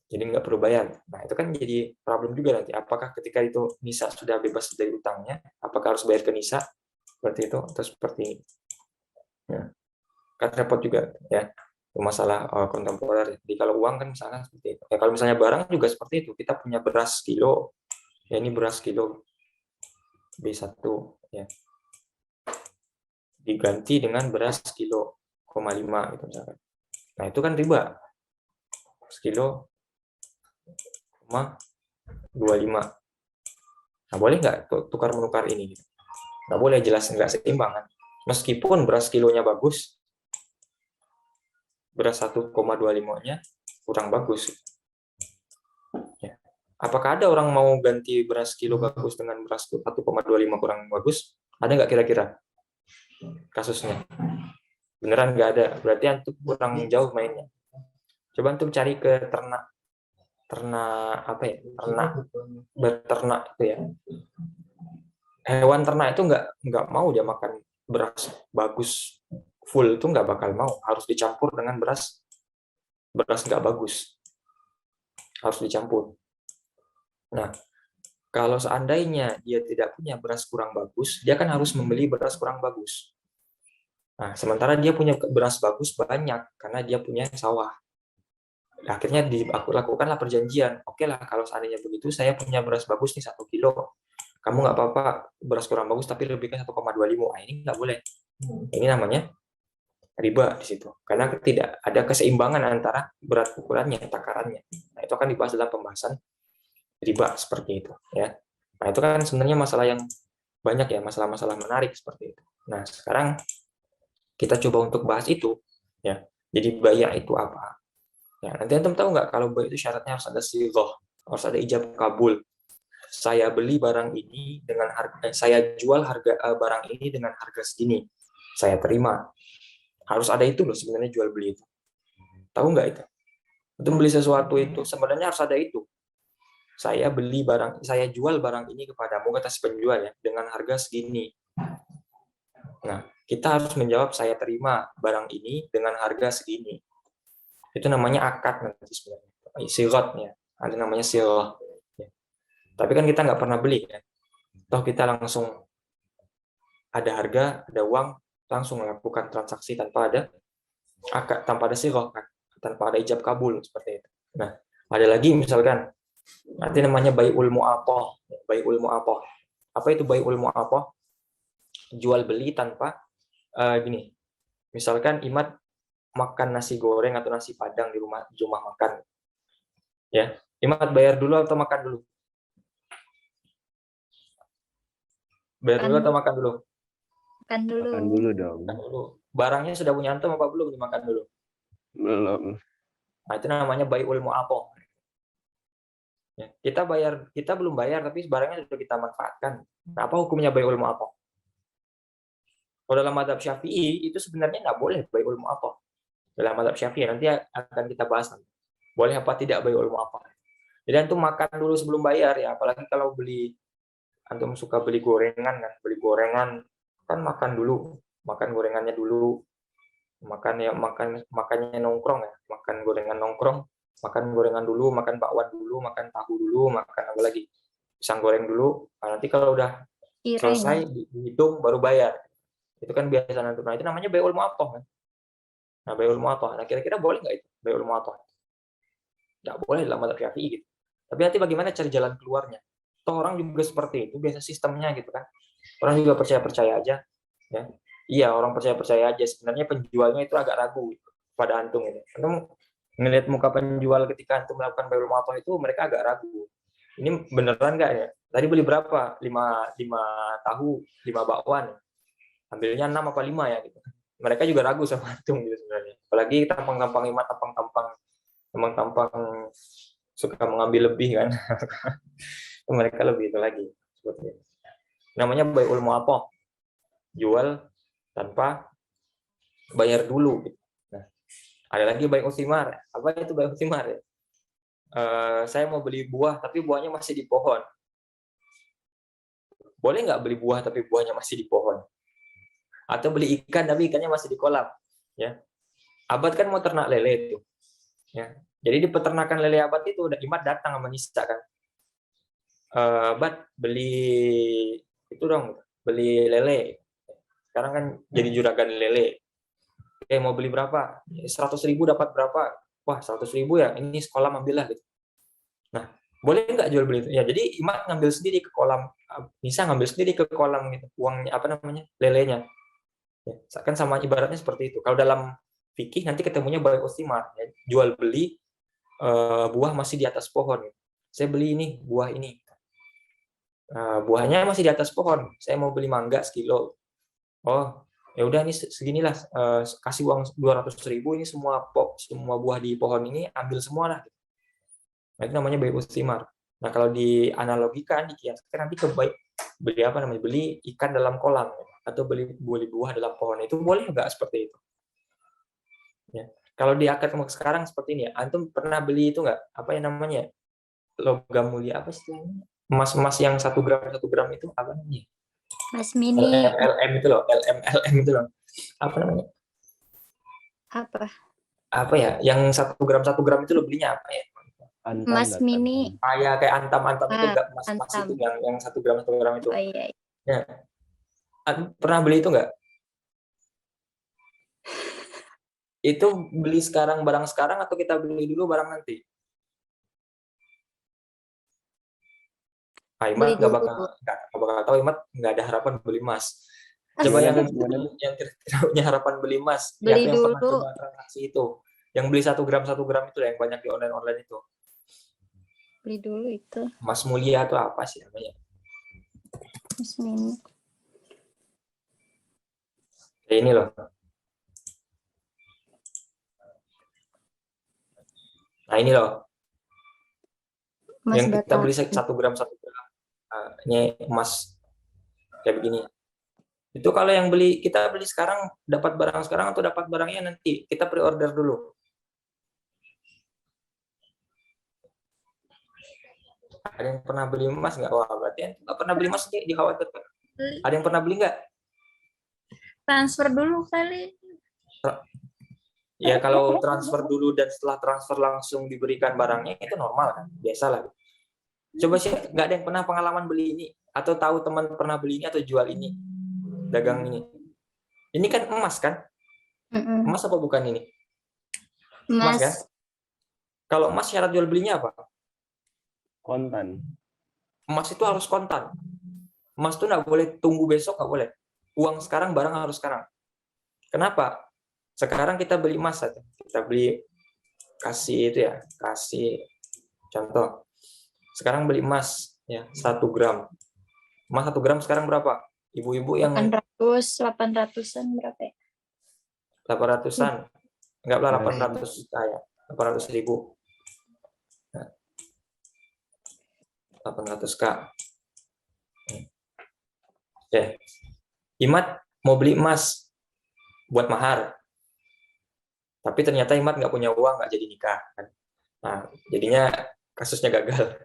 A: Jadi nggak perlu bayar. Nah itu kan jadi problem juga nanti. Apakah ketika itu Nisa sudah bebas dari utangnya, apakah harus bayar ke Nisa seperti itu atau seperti ini? Ya. Kan repot juga ya masalah kontemporer. Jadi kalau uang kan misalnya seperti itu. Ya, kalau misalnya barang juga seperti itu. Kita punya beras kilo, ya ini beras kilo B1 ya diganti dengan beras kilo 0,5 gitu misalkan. Nah itu kan riba. Sekilo 0,25. Nah boleh nggak tukar menukar ini? Nggak boleh, jelas nggak seimbang kan. Meskipun beras kilonya bagus, beras 1,25-nya kurang bagus. Ya. Apakah ada orang mau ganti beras kilo bagus dengan beras 1,25 kurang bagus? Ada nggak kira-kira kasusnya? Beneran nggak ada. Berarti antum kurang jauh mainnya. Coba antum cari ke ternak apa ya? Beternak itu ya. Hewan ternak itu nggak mau dia makan beras bagus full, itu nggak bakal mau, harus dicampur dengan beras nggak bagus, harus dicampur. Nah Kalau seandainya dia tidak punya beras kurang bagus, dia kan harus membeli beras kurang bagus. Nah, sementara dia punya beras bagus banyak karena dia punya sawah. Akhirnya aku lakukanlah perjanjian. Oke lah, kalau seandainya begitu, saya punya beras bagus nih 1 kilo. Kamu nggak apa-apa beras kurang bagus tapi lebihkan 1,25. Nah, ini nggak boleh. Ini namanya riba di situ. Karena tidak ada keseimbangan antara berat ukurannya, takarannya. Nah, itu akan dibahas dalam pembahasan riba seperti itu, ya. Nah, itu kan sebenarnya masalah yang banyak ya, masalah-masalah menarik seperti itu. Nah, sekarang kita coba untuk bahas itu, ya. Jadi bayar itu apa? Ya, nanti antum tahu nggak kalau bayar itu syaratnya harus ada sighah, harus ada ijab kabul. Saya beli barang ini dengan harga, saya jual barang ini dengan harga segini. Saya terima. Harus ada itu loh sebenarnya jual beli itu. Tahu nggak itu? Untuk beli sesuatu itu sebenarnya harus ada itu. Saya jual barang ini kepadamu, kata si penjual ya, dengan harga segini. Nah, kita harus menjawab saya terima barang ini dengan harga segini. Itu namanya akad nanti sebenarnya. Sirotnya, ada namanya sirot. Tapi kan kita nggak pernah beli kan. Toh kita langsung ada harga, ada uang, langsung melakukan transaksi tanpa ada akad, tanpa ada sirot kan, tanpa ada ijab kabul seperti itu. Nah, ada lagi misalkan nanti namanya bai'ul mu'athah. Bai'ul mu'athah. Apa itu bai'ul mu'athah? Jual beli tanpa gini. Misalkan Imad makan nasi goreng atau nasi padang di rumah makan. Ya. Imad bayar dulu atau makan dulu? Bayar dulu atau makan dulu?
C: Makan dulu.
B: Makan dulu dong.
A: Makan dulu. Barangnya sudah punya antum apa belum dimakan dulu?
B: Belum.
A: Nah, itu namanya bai'ul mu'athah. Ya, kita belum bayar tapi barangnya sudah kita manfaatkan. Nah, apa hukumnya bai'ul mu'athah? Kalau dalam mazhab Syafi'i itu sebenarnya nggak boleh bai'ul mu'athah. Dalam mazhab Syafi'i nanti akan kita bahas. Boleh apa tidak bai'ul mu'athah. Jadi antum makan dulu sebelum bayar ya, apalagi kalau antum suka beli gorengan kan, kan makan dulu, makan gorengannya dulu, makannya nongkrong ya, makan gorengan dulu, makan bakwan dulu, makan tahu dulu, makan apa lagi, pisang goreng dulu. Nah, nanti kalau udah selesai dihitung baru bayar. Itu kan biasa nanti. Nah, itu namanya bai'ul mu'athah kan. Nah, bai'ul mu'athah. Nah, kira-kira boleh nggak itu bai'ul mu'athah? Nggak boleh dalam mazhab Syafi'i gitu. Tapi nanti bagaimana cari jalan keluarnya? Toh orang juga seperti itu, biasa sistemnya gitu kan. Orang juga percaya-percaya aja. Ya. Iya, orang percaya-percaya aja. Sebenarnya penjualnya itu agak ragu gitu, pada antum ini. Antum ngelihat muka penjual ketika antum melakukan bai'ul mu'athah itu, mereka agak ragu. Ini beneran nggak ya? Tadi beli berapa? 5 tahu, 5 bakwan. Ambilnya 6 apa 5 ya gitu. Mereka juga ragu sama antum gitu sebenarnya. Apalagi tampang-tampang imat, tampang-tampang suka mengambil lebih kan. Mereka lebih itu lagi seperti itu. Namanya bai'ul mu'athah. Jual tanpa bayar dulu. Nah, ada lagi bai'ul thimar. Apa itu bai'ul thimar ya? Saya mau beli buah tapi buahnya masih di pohon. Boleh nggak beli buah tapi buahnya masih di pohon? Atau beli ikan tapi ikannya masih di kolam? Ya. Abad kan mau ternak lele itu. Ya. Jadi di peternakan lele Abad itu udah Imad datang sama Nisa kan. Abad beli itu dong, beli lele. Sekarang kan jadi juragan lele. Mau beli berapa? 100.000 dapat berapa? Wah, 100.000 ya. Ini sekolah ambillah gitu. Nah, boleh nggak jual beli itu? Ya, jadi Imad ngambil sendiri ke kolam, Nisa ngambil sendiri ke kolam gitu, uangnya apa namanya? Lelenya. Ya, kan sama ibaratnya seperti itu. Kalau dalam fikih nanti ketemunya bai'ul thimar, ya, jual beli buah masih di atas pohon. Saya beli ini buah ini. Buahnya masih di atas pohon. Saya mau beli mangga sekilo. Oh, ya udah ini seginilah, kasih uang 200.000 ini semua buah di pohon ini ambil semua lah. Nah, itu namanya bai'ul thimar. Nah, kalau dianalogikan, dikiaskan nanti beli ikan dalam kolam atau beli buah dalam pohon, itu boleh nggak seperti itu? Ya. Kalau di akad sekarang seperti ini, antum pernah beli itu nggak? Apa yang namanya? Logam mulia apa sih? Emas yang 1 gram itu apa namanya?
C: Mas mini.
A: LM itu loh, LM itu loh. Apa namanya?
C: Apa?
A: Apa ya? Yang 1 gram itu lo belinya apa ya?
B: Antam
C: Mas
B: datang.
C: Mini.
A: Kayak antam-antam itu
C: Ah,
A: nggak emas
C: antam.
A: itu yang 1 gram itu.
C: Oh iya.
A: Ya. Pernah beli itu nggak? Itu beli sekarang barang sekarang atau kita beli dulu barang nanti?
C: Beli
A: Imat nggak
C: dulu.
A: bakal tahu. Imat nggak ada harapan beli emas. Coba
B: Gimana,
A: yang
B: Tes? Gimana, Tes?
A: yang kira-kira punya harapan beli emas,
C: Beli
A: siapa yang pernah
C: dulu.
A: coba transaksi itu? Yang beli 1 gram itu yang banyak di online itu.
C: Beli dulu itu.
A: Emas mulia atau apa sih namanya?
C: Mas Mini.
A: Kayak ini loh. Nah ini loh,
C: Mas
A: yang kita beli
C: Batangan.
A: 1 gram emas kayak begini. Itu kalau yang kita beli sekarang dapat barang sekarang atau dapat barangnya nanti kita pre-order dulu. Ada yang pernah beli emas nggak? Wah berarti yang nggak pernah beli emas dikhawatirkan. Ada yang pernah beli nggak?
C: Transfer dulu kali.
A: Ya kalau transfer dulu dan setelah transfer langsung diberikan barangnya itu normal kan, biasalah. Coba sih nggak ada yang pernah pengalaman beli ini atau tahu teman pernah beli ini atau jual ini, dagang ini. Ini kan emas kan? Emas apa bukan ini? Emas kan?
C: Mas.
A: Kalau emas syarat jual belinya apa?
B: Kontan.
A: Emas itu harus kontan. Emas itu nggak boleh tunggu besok, nggak boleh. Uang sekarang, barang harus sekarang. Kenapa? Sekarang kita beli emas saja. Kita beli kasih contoh. Sekarang beli emas ya 1 gram. Emas 1 gram sekarang berapa? Ibu-ibu yang
C: 800-an berapa ya?
A: 800-an. Enggak lah 800
B: Nah,
A: juta ya. 800 ribu. 800K. Oke. Imat mau beli emas buat mahar. Tapi ternyata Imat nggak punya uang, nggak jadi nikah. Nah, jadinya kasusnya gagal.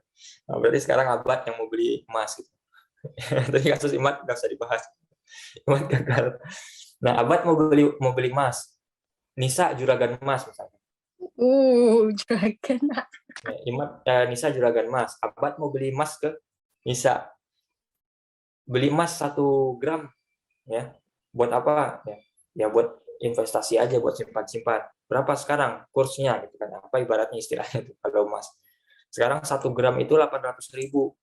A: Nah, berarti sekarang Abad yang mau beli emas. Gitu. Tadi kasus Imat nggak usah dibahas. Imat gagal. Nah, Abad mau beli emas. Nisa juragan emas misalnya.
C: Juragan.
A: Ya, Nisa juragan emas. Abad mau beli emas ke Nisa. Beli emas 1 gram ya. Buat apa? Ya buat investasi aja, buat simpan-simpan. Berapa sekarang kursnya gitu kan? Apa ibaratnya istilahnya itu kalau emas. Sekarang 1 gram itu 800.000.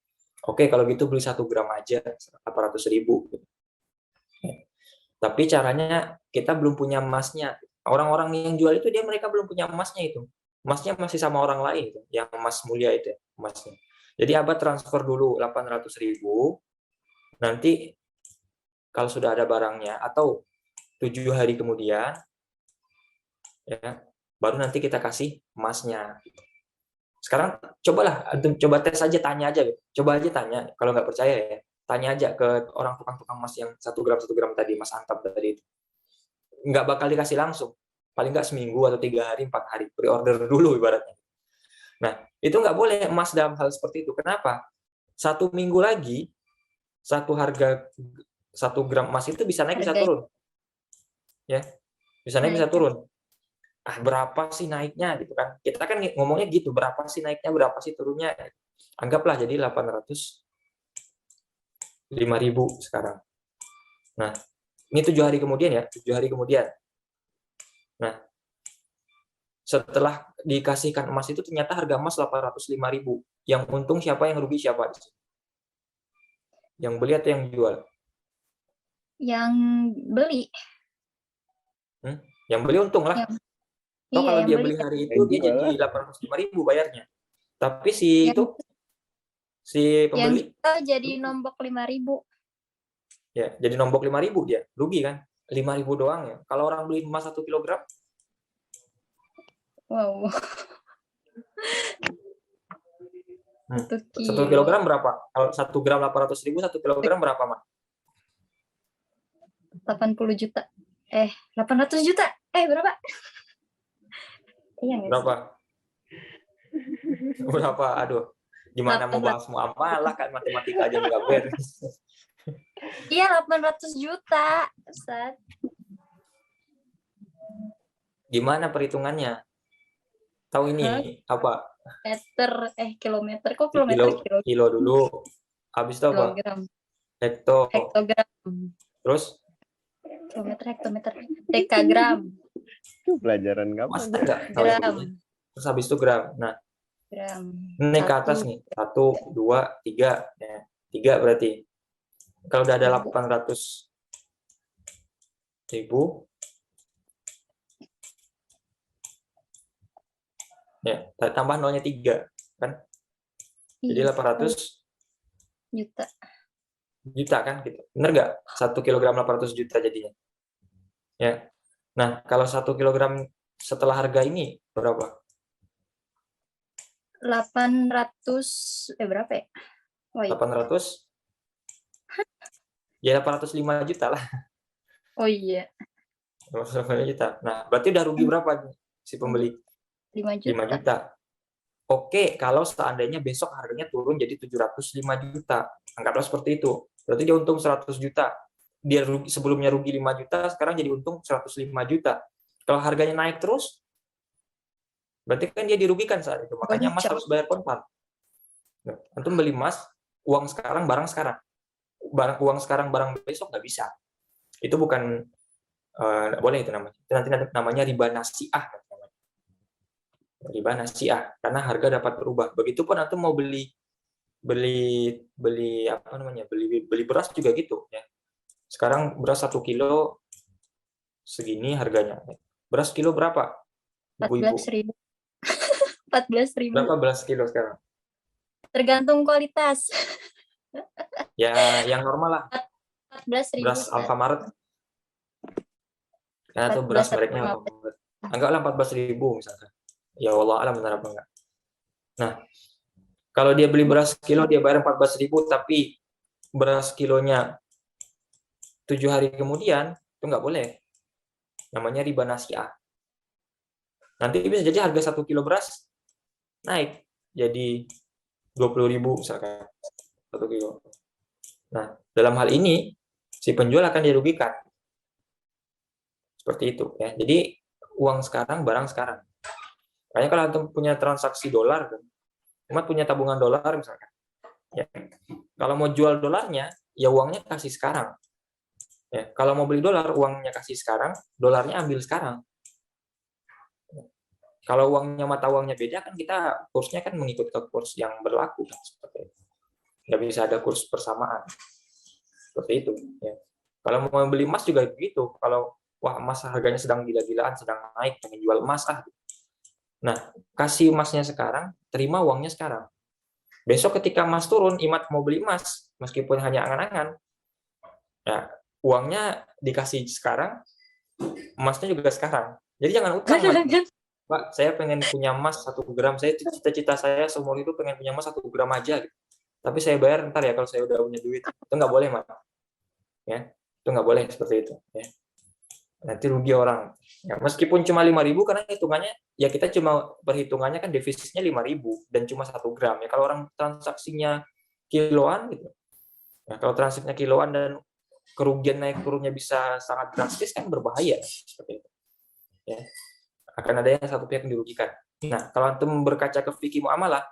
A: Oke, kalau gitu beli 1 gram aja 800.000. Tapi caranya kita belum punya emasnya. Orang-orang yang jual itu mereka belum punya emasnya itu. Emasnya masih sama orang lain, yang emas mulia itu emasnya. Jadi Abah transfer dulu 800.000. Nanti kalau sudah ada barangnya atau 7 hari kemudian, ya, baru nanti kita kasih emasnya. Sekarang coba tes aja, tanya aja, coba aja tanya. Kalau nggak percaya ya, tanya aja ke orang tukang-tukang emas yang 1 gram tadi, Mas Antam tadi itu. Nggak bakal dikasih langsung, paling nggak seminggu atau 3 hari, 4 hari, pre-order dulu ibaratnya. Nah, itu nggak boleh emas dalam hal seperti itu. Kenapa? 1 minggu lagi, harga 1 gram emas itu bisa naik, bisa turun. Ya, bisa naik, bisa turun. Berapa sih naiknya gitu kan? Kita kan ngomongnya gitu, berapa sih naiknya, berapa sih turunnya? Anggaplah jadi 805.000 sekarang. Nah, ini 7 hari kemudian ya, 7 hari kemudian. Nah, setelah dikasihkan emas itu ternyata harga emas 805.000. Yang untung siapa, yang rugi siapa? Yang beli atau yang jual?
C: Yang beli.
A: Yang beli untung lah. Toh kalau dia beli hari itu dia jadi 805.000 bayarnya. Tapi si pembeli
C: yang kita jadi nombok 5.000.
A: Ya, jadi nombok 5.000 dia. Rugi kan? 5.000 doang ya. Kalau orang beli emas 1 kilogram,
C: Wow.
A: 1 kilogram berapa? Kalau 1 gram 800.000, 1 kilogram berapa, Mak?
C: 80 juta. 800 juta. Berapa? Iya nggak sih?
A: Berapa? Aduh. Gimana mau bahas muamalah kan, matematika aja nggak beres.
C: Iya, 800 juta. Ustaz.
A: Gimana perhitungannya? Tahu ini apa?
C: Kilometer. Kok kilometer?
A: Kilo dulu. Habis itu apa?
C: Kilogram.
A: Hektogram. Terus?
C: Kilometer, hektometer. Dekagram.
B: Itu pelajaran kapan?
A: Mas enggak?
C: Gram.
A: Terus habis itu gram. Nah,
C: Gram.
A: ini ke atas nih. 1, 2, 3. Ya. 3 berarti. Kalau udah ada 800.000, ya, tambah nolnya 3, kan? Jadi 800 juta kan gitu. Bener nggak? 1 kilogram 800 juta jadinya. Ya. Nah, kalau 1 kilogram setelah harga ini berapa?
C: 800 berapa ya? Oh, iya.
A: 800? Ya 805 juta lah.
C: Oh iya.
A: 805 juta. Nah, berarti udah rugi berapa si pembeli?
C: 5 juta.
A: 5 juta. Oke, kalau seandainya besok harganya turun jadi 705 juta. Anggaplah seperti itu. Berarti dia untung 100 juta. Dia rugi, sebelumnya rugi 5 juta, sekarang jadi untung 105 juta. Kalau harganya naik terus, berarti kan dia dirugikan saat itu. Makanya Mas harus bayar kontan. Antum beli emas, uang sekarang, barang sekarang. Uang sekarang, barang besok nggak bisa. Itu bukan, nggak boleh itu namanya. Itu nanti namanya riba nasiah. Riba nasiah, karena harga dapat berubah. Begitupun antum mau beli apa namanya, beli beras juga gitu ya. Sekarang beras 1 kilo segini harganya. Beras kilo berapa? Ibu-ibu.
C: 14.000. 14.000.
A: Berapa beras kilo sekarang?
C: Tergantung kualitas.
A: Ya, yang normal lah.
C: 14.000.
A: Beras Alfamaret. Karena itu beras mereknya Alfamaret. Anggaplah 14.000 misalkan. Ya Allah alam benar apa enggak. Nah, kalau dia beli beras kilo dia bayar 14.000, tapi beras kilonya 7 hari kemudian, itu nggak boleh. Namanya riba nasiah. Nanti bisa jadi harga 1 kilo beras naik jadi 20.000 misalkan 1 kilo. Nah, dalam hal ini si penjual akan dirugikan. Seperti itu ya. Jadi uang sekarang, barang sekarang. Makanya kalau antum punya transaksi dolar, umat punya tabungan dolar misalkan. Ya. Kalau mau jual dolarnya, ya uangnya kasih sekarang. Ya. Kalau mau beli dolar, uangnya kasih sekarang, dolarnya ambil sekarang. Kalau uangnya, mata uangnya beda kan, kita kursnya kan mengikut ke kurs yang berlaku kan, seperti itu. Nggak bisa ada kurs persamaan. Seperti itu. Ya. Kalau mau beli emas juga begitu. Kalau wah emas harganya sedang gila-gilaan, sedang naik, pengen jual emas Nah, kasih emasnya sekarang, terima uangnya sekarang. Besok ketika emas turun, Imat mau beli emas, meskipun hanya angan-angan, ya uangnya dikasih sekarang, emasnya juga sekarang. Jadi jangan utang, Pak. Saya pengen punya emas 1 gram. Saya cita-cita saya seumur itu pengen punya emas 1 gram aja. Gitu. Tapi saya bayar ntar ya kalau saya udah punya duit. Itu nggak boleh, Mak. Ya, itu nggak boleh seperti itu. Ya. Nanti rugi orang. Ya, meskipun cuma 5.000 karena hitungannya ya kita cuma perhitungannya kan defisitnya 5.000 dan cuma 1 gram ya. Kalau orang transaksinya kiloan gitu. Nah, kalau transaksinya kiloan dan kerugian naik turunnya bisa sangat drastis kan berbahaya seperti itu. Ya. Akan ada yang satu pihak yang dirugikan. Nah, kalau antum berkaca ke fikih muamalah,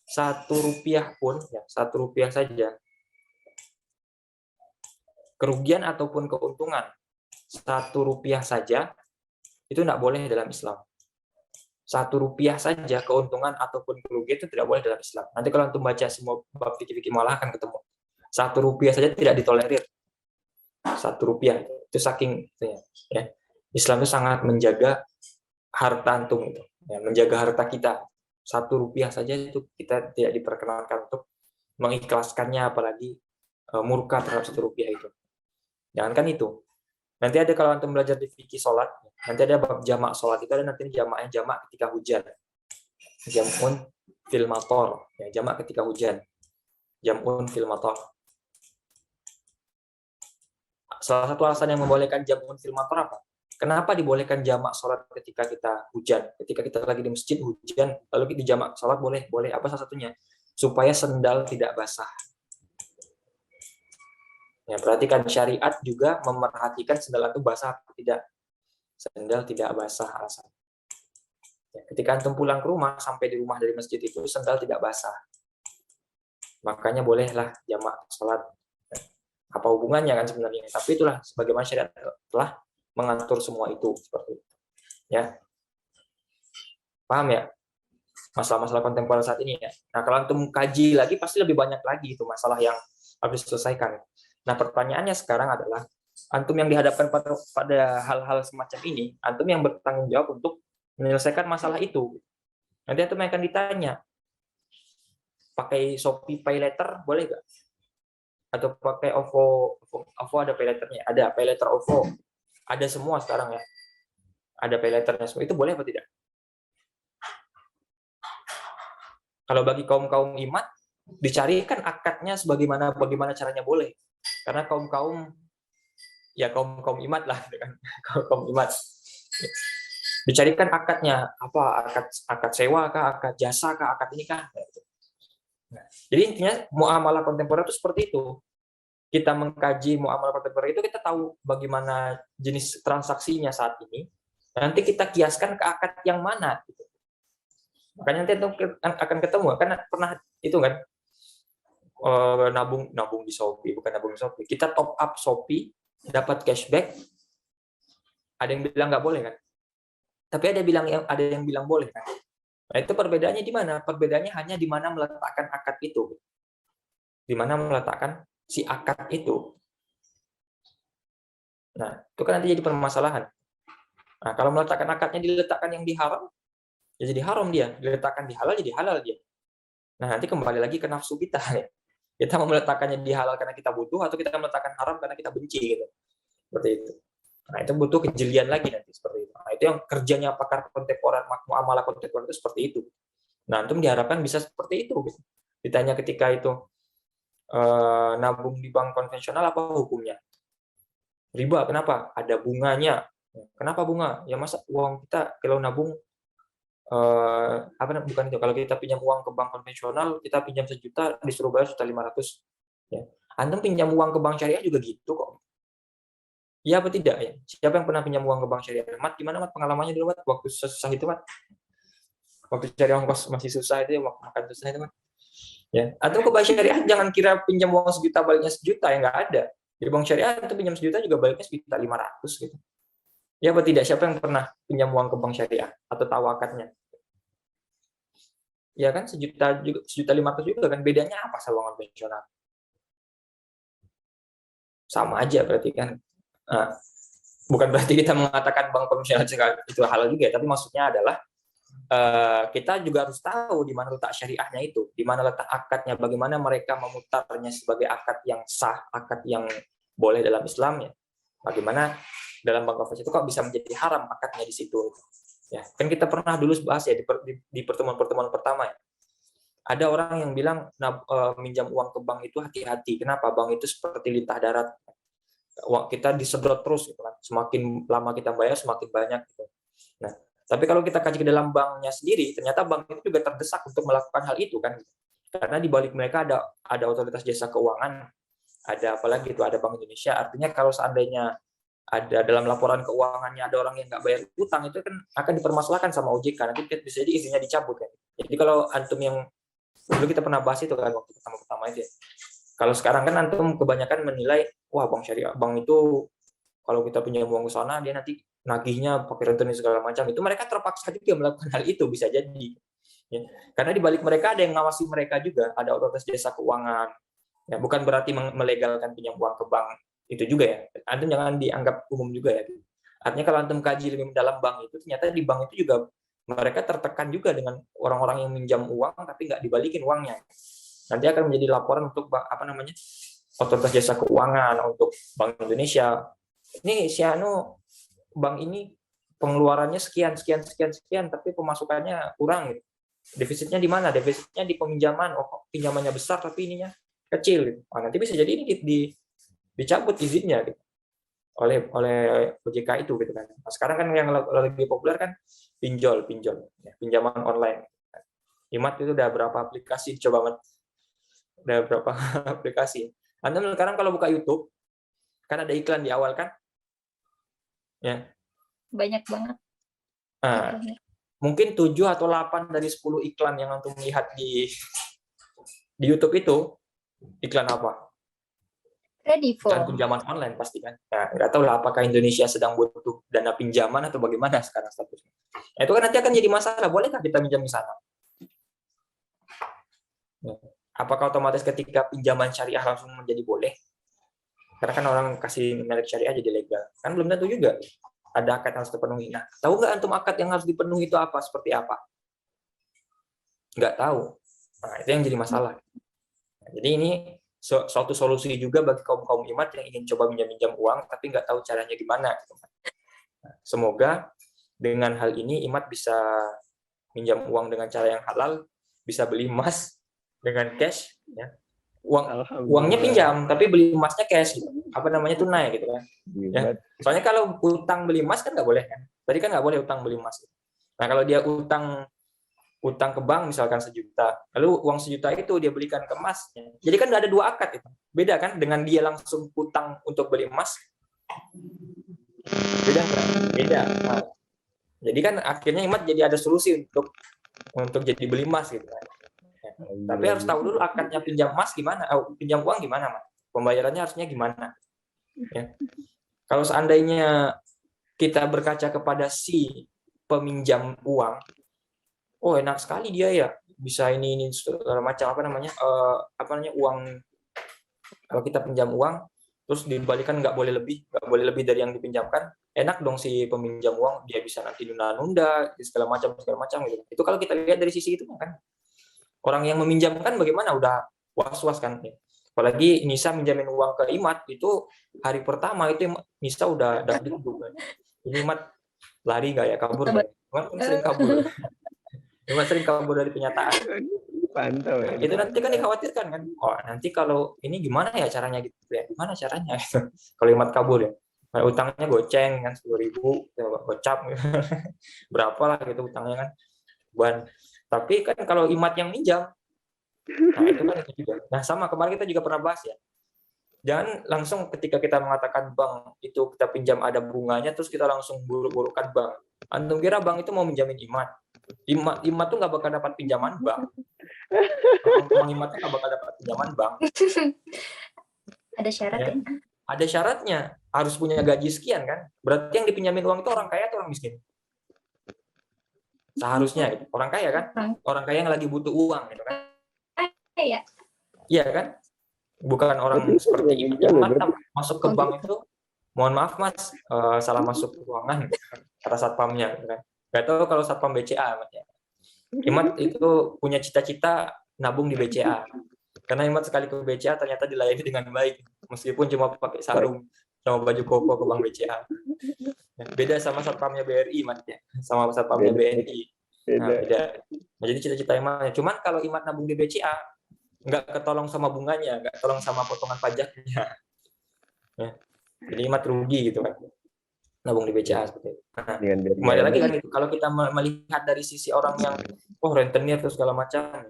A: 1 rupiah pun ya, 1 rupiah saja kerugian ataupun keuntungan 1 rupiah saja itu tidak boleh dalam Islam. 1 rupiah saja keuntungan ataupun kerugian itu tidak boleh dalam Islam. Nanti kalau antum baca semua bab fikih malah akan ketemu. 1 rupiah saja tidak ditolerir. 1 rupiah itu saking ya. Islam itu sangat menjaga harta antum itu, ya, menjaga harta kita. 1 rupiah saja itu kita tidak diperkenankan untuk mengikhlaskannya, apalagi murka terhadap 1 rupiah itu. Jangankan itu. Nanti ada kalau antum belajar di fikih sholat, nanti ada bab jamak sholat, itu ada nanti jamak ketika hujan. Jam'un fil mator, ya, jamak ketika hujan. Jam'un fil mator. Salah satu alasan yang membolehkan jam'un fil mator apa? Kenapa dibolehkan jamak sholat ketika kita hujan? Ketika kita lagi di masjid hujan, lalu kita jamak sholat boleh apa salah satunya? Supaya sendal tidak basah. Ya, perhatikan syariat juga memerhatikan sendal itu basah atau tidak. Sendal tidak basah alasan. Ya, ketika antum pulang ke rumah, sampai di rumah dari masjid itu sendal tidak basah. Makanya bolehlah jamak sholat. Apa hubungannya kan sebenarnya? Tapi itulah sebagaimana syariat telah mengatur semua itu seperti itu. Ya, paham ya? Masalah-masalah kontemporer saat ini ya. Nah, kalau antum kaji lagi pasti lebih banyak lagi itu masalah yang harus diselesaikan. Nah, pertanyaannya sekarang adalah antum yang dihadapkan pada hal-hal semacam ini, antum yang bertanggung jawab untuk menyelesaikan masalah itu. Nanti antum akan ditanya, pakai Shopee Pay Later boleh nggak? Atau pakai OVO ada Pay Later-nya? Ada Pay Later OVO. Ada semua sekarang ya. Ada Pay Later-nya semua. Itu boleh apa tidak? Kalau bagi kaum iman, dicarikan akadnya bagaimana caranya boleh. Karena kaum imat lah, gitu kan. Kaum imat. Dicarikan akadnya, apa akad sewa kah, akad jasa kah, akad ini kah. Nah, jadi intinya muamalah kontemporer itu seperti itu. Kita mengkaji muamalah kontemporer itu, kita tahu bagaimana jenis transaksinya saat ini. Nanti kita kiaskan ke akad yang mana. Gitu. Makanya nanti akan ketemu, kan pernah itu kan, nabung di Shopee, bukan nabung di Shopee. Kita top up Shopee, dapat cashback. Ada yang bilang nggak boleh kan? Tapi ada yang bilang boleh kan? Nah, itu perbedaannya di mana? Perbedaannya hanya di mana meletakkan akad itu. Di mana meletakkan si akad itu. Nah, itu kan nanti jadi permasalahan. Nah, kalau meletakkan akadnya diletakkan yang diharam, ya jadi haram dia. Diletakkan di halal, jadi halal dia. Nah, nanti kembali lagi ke nafsu kita. Ya. Kita mau meletakkannya di halal karena kita butuh, atau kita meletakkan haram karena kita benci. Gitu. Seperti itu. Nah, itu butuh kejelian lagi nanti seperti itu. Nah, itu yang kerjanya pakar kontemporer, muamalah kontemporer itu seperti itu. Nah, antum diharapkan bisa seperti itu. Gitu. Ditanya ketika itu, nabung di bank konvensional apa hukumnya? Riba, kenapa? Ada bunganya. Kenapa bunga? Ya masa uang kita kalau nabung, bukan itu. Kalau kita pinjam uang ke bank konvensional, kita pinjam 1 juta, disuruh bayar 1.500.000. Ya. Antum pinjam uang ke bank syariah juga gitu kok. Iya apa tidak ya? Siapa yang pernah pinjam uang ke bank syariah? Mat, gimana Mat pengalamannya dulu Mat? Waktu susah itu Mat? Waktu cari ongkos masih susah itu, makan susah itu Mat? Ya. Atau ke bank syariah jangan kira pinjam uang 1 juta baliknya 1 juta, ya nggak ada. Di bank syariah itu pinjam 1 juta juga baliknya 1.500.000 gitu. Ya apa tidak? Siapa yang pernah pinjam uang ke bank syariah atau tahu akadnya? Ya kan 1 juta juga, 1.500.000 juga kan, bedanya apa sama uang konvensional? Sama aja berarti kan. Nah, bukan berarti kita mengatakan bank konvensional itu halal juga, tapi maksudnya adalah kita juga harus tahu di mana letak syariahnya itu, di mana letak akadnya, bagaimana mereka memutarnya sebagai akad yang sah, akad yang boleh dalam Islam ya. Bagaimana dalam bank konvensional itu kok bisa menjadi haram akadnya di situ. Ya, kan kita pernah dulu bahas ya di pertemuan-pertemuan pertama ya. Ada orang yang bilang minjam uang ke bank itu hati-hati. Kenapa? Bank itu seperti lintah darat. Uang kita disedot terus gitu kan. Semakin lama kita bayar semakin banyak gitu. Nah, tapi kalau kita kaji ke dalam banknya sendiri, ternyata bank itu juga terdesak untuk melakukan hal itu kan. Karena di balik mereka ada otoritas jasa keuangan, ada apalagi itu ada Bank Indonesia. Artinya kalau seandainya ada dalam laporan keuangannya ada orang yang nggak bayar utang, itu kan akan dipermasalahkan sama OJK. Nanti bisa jadi izinnya dicabut kan. Jadi kalau antum yang dulu kita pernah bahas itu kan waktu pertama itu ya. Kalau sekarang kan antum kebanyakan menilai, wah bank syariah, bank itu kalau kita pinjam uang ke sana dia nanti nagihnya pakai rentenir segala macam. Itu mereka terpaksa juga melakukan hal itu, bisa jadi. Ya. Karena di balik mereka ada yang ngawasi mereka juga, ada otoritas jasa keuangan. Ya, bukan berarti melegalkan pinjam uang ke bank itu juga ya. Antum jangan dianggap umum juga ya. Artinya kalau antum kaji lebih dalam bank itu, ternyata di bank itu juga mereka tertekan juga dengan orang-orang yang minjam uang tapi nggak dibalikin uangnya. Nanti akan menjadi laporan untuk otoritas jasa keuangan, untuk Bank Indonesia. Ini si bank ini pengeluarannya sekian, tapi pemasukannya kurang. Gitu. Defisitnya di mana? Defisitnya di peminjaman. Oh, pinjamannya besar tapi ininya kecil. Gitu. Nah, nanti bisa jadi ini dicabut izinnya gitu, oleh OJK itu gitu kan. Nah, sekarang kan yang lagi populer kan pinjol ya, pinjaman online. Imat itu udah berapa aplikasi coba udah berapa aplikasi. Anda sekarang kalau buka YouTube kan ada iklan di awal kan? Ya.
C: Banyak banget.
A: Nah, mungkin 7 atau 8 dari 10 iklan yang antum lihat di YouTube itu iklan apa? Iklan
C: Kredivo.
A: pinjaman online pasti kan. Nah, nggak tahu lah apakah Indonesia sedang butuh dana pinjaman atau bagaimana sekarang statusnya. Nah, itu kan nanti akan jadi masalah. Bolehkah kita pinjam di sana? Apakah otomatis ketika pinjaman syariah langsung menjadi boleh? Karena kan orang kasih merek syariah jadi legal. Kan belum tentu juga. Ada akad yang harus dipenuhi. Nah, tahu nggak antum akad yang harus dipenuhi itu apa? Seperti apa? Nggak tahu. Nah, itu yang jadi masalah. Nah, jadi ini suatu solusi juga bagi kaum imat yang ingin coba minjam uang, tapi nggak tahu caranya gimana. Nah, semoga dengan hal ini imat bisa minjam uang dengan cara yang halal, bisa beli emas dengan cash, ya. Uangnya pinjam, tapi beli emasnya cash, gitu. Apa namanya, tunai gitu kan. Ya. Soalnya kalau utang beli emas kan nggak boleh kan. Tadi kan nggak boleh utang beli emas. Nah kalau dia utang ke bank misalkan 1 juta, lalu uang 1 juta itu dia belikan ke emas, jadi kan nggak ada 2 akad itu. Beda kan dengan dia langsung utang untuk beli emas. Beda kan? Beda. Nah, jadi kan akhirnya imat jadi ada solusi untuk jadi beli emas gitu kan. Tapi harus tahu dulu akadnya pinjam emas gimana, pinjam uang gimana, Mas. Pembayarannya harusnya gimana. Ya. Kalau seandainya kita berkaca kepada si peminjam uang, oh enak sekali dia ya, bisa ini segala macam apa namanya uang, kalau kita pinjam uang terus dikembalikan nggak boleh lebih dari yang dipinjamkan, enak dong si peminjam uang, dia bisa nanti nunda segala macam gitu. Itu kalau kita lihat dari sisi itu kan. Orang yang meminjamkan bagaimana, udah was-was kan. Apalagi Nisa minjamin uang ke Imat itu hari pertama itu Nisa udah duduk kan. Ini Imat lari nggak ya, kabur nggak? Imat sering kabur. Imat sering kabur dari kenyataan.
B: Pantau ya.
A: Itu nanti kan dikhawatirkan kan. Oh nanti kalau ini gimana ya caranya gitu ya? Gimana caranya gitu. Kalau Imat kabur ya. Nah, utangnya goceng kan 10.000, gocap gitu. Berapa lah gitu utangnya kan. Tapi kan kalau imat yang minjam, nah itu kan itu juga. Nah sama kemarin kita juga pernah bahas ya. Jangan langsung ketika kita mengatakan bank itu kita pinjam ada bunganya, terus kita langsung buruk-burukan bank. Antum kira bank itu mau minjamin imat? Imat tuh nggak bakal dapat pinjaman bank. Orang imat tuh nggak bakal dapat pinjaman bank.
C: Ada syaratnya.
A: Ya. Ada syaratnya. Harus punya gaji sekian kan? Berarti yang dipinjamin uang itu orang kaya atau orang miskin? Seharusnya gitu. Orang kaya kan, orang kaya yang lagi butuh uang gitu kan. Iya kan, bukan orang seperti ini yang masuk ke bank itu, mohon maaf Mas, salah masuk ruangan kata satpamnya gitu kan. Gak tahu kalau satpam BCA Mas ya. Imat itu punya cita-cita nabung di BCA, karena Imat sekali ke BCA ternyata dilayani dengan baik meskipun cuma pakai sarung sama baju koko ke bank BCA. Beda sama satpamnya BRI Mas ya, sama satpamnya BNI. Nah, beda. Nah, jadi cita-cita Imat. Cuman kalau Imat nabung di BCA nggak ketolong sama bunganya, nggak ketolong sama potongan pajaknya. Ya. Jadi Imat rugi gitu kan. Nabung di BCA seperti itu. Nah, kembali lagi kan itu. Kalau kita melihat dari sisi orang yang rentenir terus segala macam,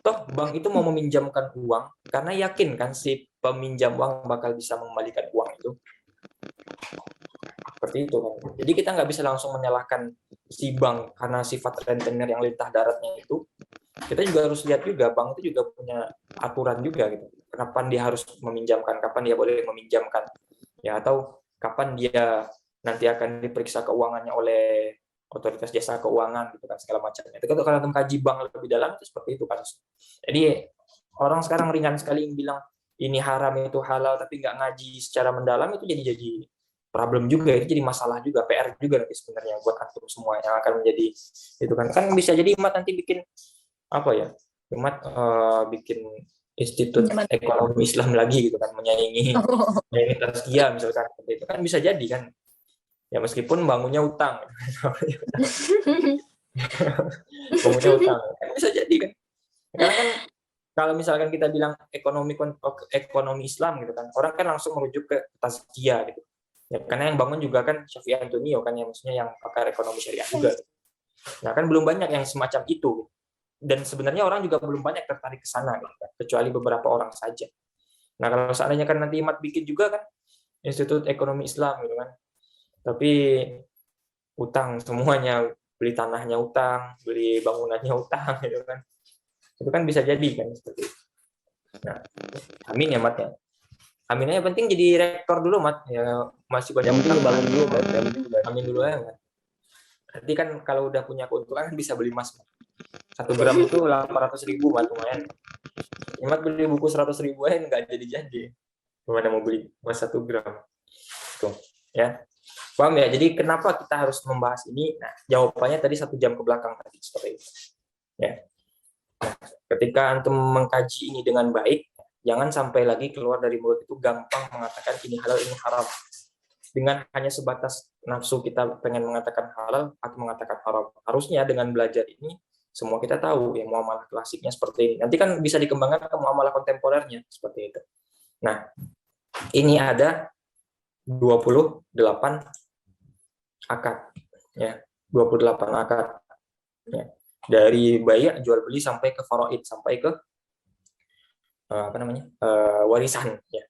A: toh bank itu mau meminjamkan uang karena yakin kan si peminjam uang bakal bisa mengembalikan uang itu. Seperti itu kan. Jadi kita nggak bisa langsung menyalahkan si bank karena sifat rentenir yang lintah daratnya itu. Kita juga harus lihat juga bank itu juga punya aturan juga gitu. Kapan dia harus meminjamkan, kapan dia boleh meminjamkan, ya, atau kapan dia nanti akan diperiksa keuangannya oleh otoritas jasa keuangan gitu kan, segala macamnya. Itu kalau mengkaji bank lebih dalam itu seperti itu kasus. Jadi orang sekarang ringan sekali yang bilang ini haram itu halal tapi nggak ngaji secara mendalam, itu jadi problem juga, itu jadi masalah juga, PR juga nanti sebenarnya buat antum semua yang akan menjadi itu kan bisa jadi Imat nanti bikin apa ya, Imat bikin Institut Ekonomi Islam lagi gitu kan, menyaingi Tazkiyah misalkan, itu kan bisa jadi kan ya, meskipun bangunnya utang bangunnya utang kan bisa jadi kan, karena kan kalau misalkan kita bilang ekonomi Islam gitu kan, orang kan langsung merujuk ke Tazkiyah gitu ya, karena yang bangun juga kan Syafi'i Antonio kan, yang maksudnya yang pakar ekonomi syariah juga. Nah kan belum banyak yang semacam itu, dan sebenarnya orang juga belum banyak tertarik ke sana gitu kan, kecuali beberapa orang saja. Nah kalau seandainya kan nanti Imat bikin juga kan Institut Ekonomi Islam gitu kan, tapi utang semuanya, beli tanahnya utang, beli bangunannya utang, gitu kan. Itu kan bisa jadi kan seperti itu. Nah, amin ya Mat ya. Amin aja, penting jadi rektor dulu Mat. Ya masih banyak
B: Yang penting
A: utang.
B: bangun dulu, Mat. Yang penting bangun
A: Amin
B: dulu.
A: dulu aja Mat. Nanti kan kalau udah punya keuntungan kan bisa beli emas. 1 gram itu 800.000 Mat, lumayan. Mat beli buku 100.000 aja nggak jadi-jadi. Gimana mau beli emas 1 gram? Tuh, ya. Paham ya? Jadi kenapa kita harus membahas ini? Nah, jawabannya tadi 1 jam ke belakang tadi seperti itu. Ya. Nah, ketika antum mengkaji ini dengan baik, jangan sampai lagi keluar dari mulut itu gampang mengatakan ini halal, ini haram. Dengan hanya sebatas nafsu kita pengen mengatakan halal atau mengatakan haram. Harusnya dengan belajar ini semua kita tahu ya muamalah klasiknya seperti ini. Nanti kan bisa dikembangkan ke muamalah kontemporernya seperti itu. Nah, ini ada 28 akad ya, 28 akad ya. Dari bayar jual beli sampai ke faraid, sampai ke warisan ya.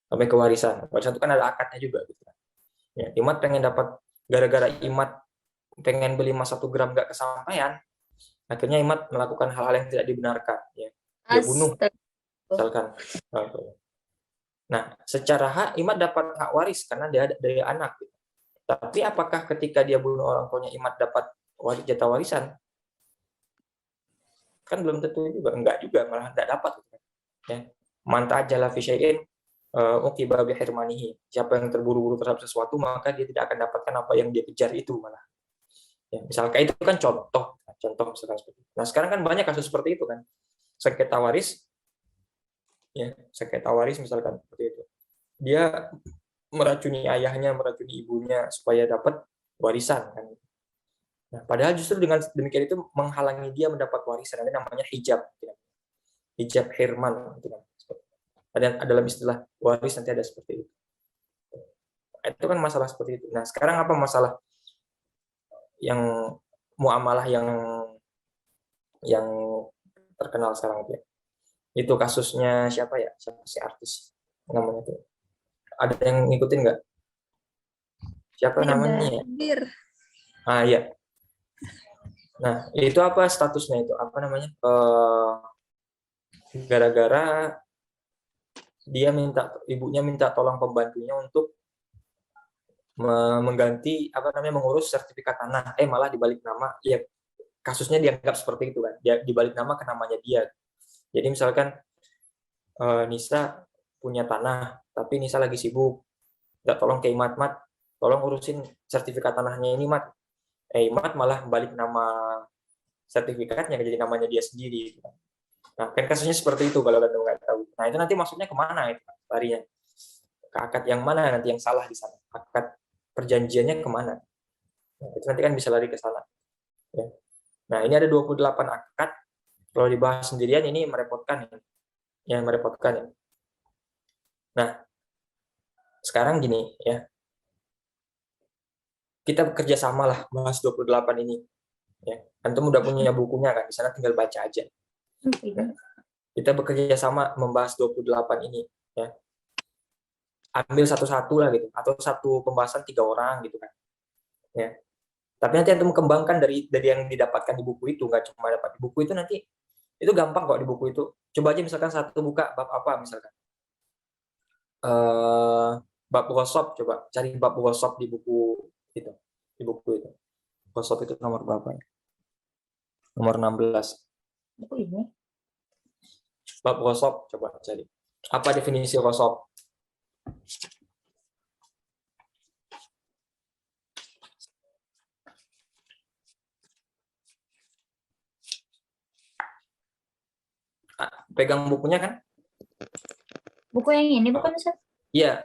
A: Sampai ke warisan. Warisan itu kan ada akadnya juga gitu. Ya, Imat pengen dapat gara-gara Imat pengen beli emas 1 gram gak kesampaian, akhirnya Imat melakukan hal-hal yang tidak dibenarkan ya. Dia bunuh misalkan. Nah, secara hak Imat dapat hak waris karena dia dari anak. Tapi apakah ketika dia bunuh orang tuanya Imat dapat jatah warisan? Kan belum tentu juga, enggak juga, malah enggak dapat. Ya. Man ta'ajjala fi syai'in uqiba bi hirmanihi. Siapa yang terburu-buru terhadap sesuatu maka dia tidak akan dapatkan apa yang dia kejar itu malah. Ya, misalkan itu kan contoh misalkan seperti itu. Nah, sekarang kan banyak kasus seperti itu kan. Sengketa waris ya, sengketa waris misalkan seperti itu. Dia meracuni ayahnya, meracuni ibunya supaya dapat warisan kan. Nah, padahal justru dengan demikian itu menghalangi dia mendapat warisan. Ada namanya hijab. Hijab hirman. Ada dalam istilah waris nanti ada seperti itu. Itu kan masalah seperti itu. Nah, sekarang apa masalah yang muamalah yang terkenal sekarang itu? Itu kasusnya siapa ya? Siapa si artis namanya itu? Ada yang ngikutin nggak? Siapa namanya? Ah iya. Nah, itu apa statusnya itu? Apa namanya? Gara-gara ibunya minta tolong pembantunya untuk mengganti mengurus sertifikat tanah. Malah dibalik nama, ya kasusnya dianggap seperti itu kan. Dia dibalik nama ke namanya dia. Jadi misalkan Nisa punya tanah, tapi Nisa lagi sibuk. Nggak tolong ke Imat, tolong urusin sertifikat tanahnya ini, Mat. Imat malah balik nama sertifikatnya jadi namanya dia sendiri. Nah, kan kasusnya seperti itu kalau Anda nggak tahu. Nah, itu nanti maksudnya kemana itu larinya? Ke akad yang mana nanti yang salah di sana? Akad perjanjiannya kemana? Nah, itu nanti kan bisa lari ke sana. Ya. Nah, ini ada 28 akad. Kalau dibahas sendirian ini merepotkan ya. Yang merepotkan ya. Nah, sekarang gini ya. Kita bekerja sama lah bahas 28 ini. Ya. Antum udah punya bukunya kan, di sana tinggal baca aja. Nah, kita bekerja sama membahas 28 ini ya. Ambil satu-satu lah gitu, atau satu pembahasan 3 orang gitu kan. Ya. Tapi nanti antum kembangkan dari yang didapatkan di buku itu, nggak cuma dapat di buku itu nanti itu gampang kok di buku itu. Coba aja misalkan satu buka bab apa misalkan. Bab ghasab, coba cari bab ghasab di buku itu. Di buku itu. Ghasab itu nomor berapa ya? Nomor 16.
C: Buku ini.
A: Bab ghasab coba cari. Apa definisi ghasab? Pegang bukunya kan?
C: Buku yang ini bukan Ustaz?
A: Iya.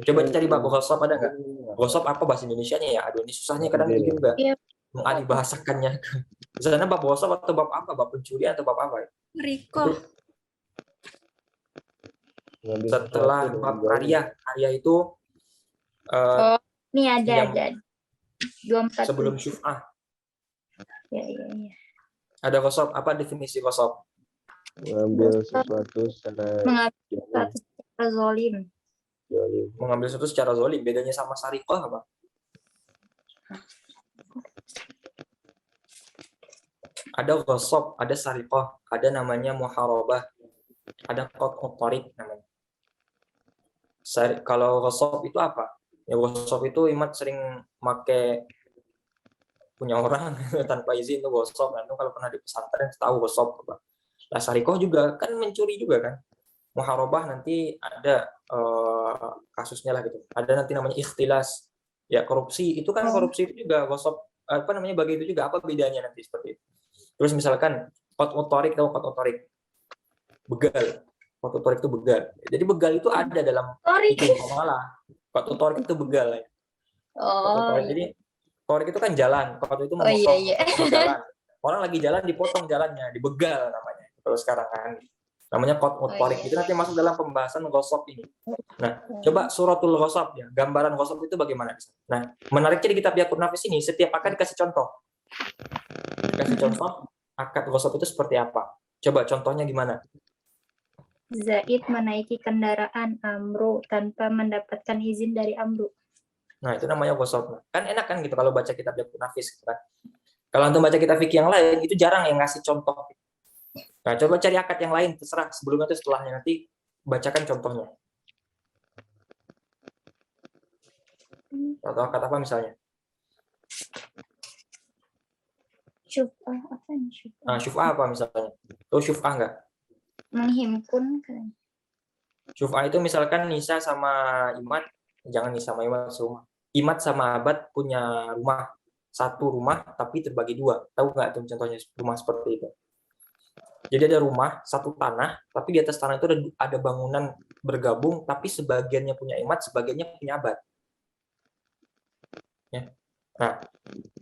A: Coba cari bab ghasab ada nggak? Ghasab apa bahasa Indonesianya ya? Aduh, ini susahnya kadang itu juga.
C: Iya.
A: Mengalihbahasakannya. Di sana bab ghasab atau bab apa? Bab pencurian atau bab apa?
C: Riko.
A: Setelah bab karya itu
C: Ini ada 24.
A: Sebelum syuf'ah.
C: Ya.
A: Ada ghasab, apa definisi ghasab?
B: Mengambil sesuatu secara
C: zolim.
A: Mengambil sesuatu secara zolim. Bedanya sama sarikoh apa? Ada ghasab, ada sariqah, ada namanya muharabah, ada qat'ut thariq namanya. Kalau ghasab itu apa? Ya ghasab itu Imat sering make punya orang tanpa izin itu ghasab. Nah, itu kalau pernah di pesantren tahu ghasab apa. Nah, sariqah juga kan mencuri juga kan. Muharabah nanti ada kasusnya lah gitu. Ada nanti namanya ikhtilas. Ya korupsi itu kan, korupsi itu juga ghasab, apa namanya, bagi itu juga, apa bedanya nanti seperti itu. Terus misalkan qat'ut thariq, tahu qat'ut thariq? Begal. Qat'ut thariq itu begal. Jadi begal itu ada dalam
C: Sorry.
A: hukum muamalah. Qat'ut thariq itu begal ya. Qat'ut
C: Oh
A: thariq.
C: iya.
A: Jadi thariq itu kan jalan. Qat'ut itu
C: Oh iya
A: memotong
C: iya.
A: jalan. Orang lagi jalan dipotong jalannya, dibegal namanya. Kalau sekarang kan namanya qat'ut
C: Oh
A: thariq.
C: iya.
A: Itu nanti masuk dalam pembahasan ghasab ini. Nah, coba suratul ghasab ya, gambaran ghasab itu bagaimana? Nah, menariknya di kitab Yaqut Nafis ini setiap akad dikasih contoh. Dikasih contoh akad ghasab itu seperti apa. Coba contohnya gimana?
C: Zaid menaiki kendaraan Amru tanpa mendapatkan izin dari Amru.
A: Nah, itu namanya ghasab. Kan enak kan gitu kalau baca kitab Yaqut Nafis gitu kan. Kalau untuk baca kitab fikih yang lain itu jarang yang ngasih contoh. Nah, coba cari akad yang lain, terserah sebelumnya atau setelahnya, nanti bacakan contohnya. Atau akad apa misalnya?
C: Syuf'ah apa nih syuf'ah?
A: Nah, syuf'ah apa misalnya? Tuh syuf'ah enggak?
C: Menghimpun kan.
A: Syuf'ah itu misalkan Nisa sama Imat, jangan Nisa sama Imat serumah. Imat sama Abad punya rumah, satu rumah tapi terbagi dua. Tahu nggak tuh contohnya rumah seperti itu? Jadi ada rumah, satu tanah, tapi di atas tanah itu ada bangunan bergabung, tapi sebagiannya punya Imat, sebagiannya punya Abad. Ya. Nah,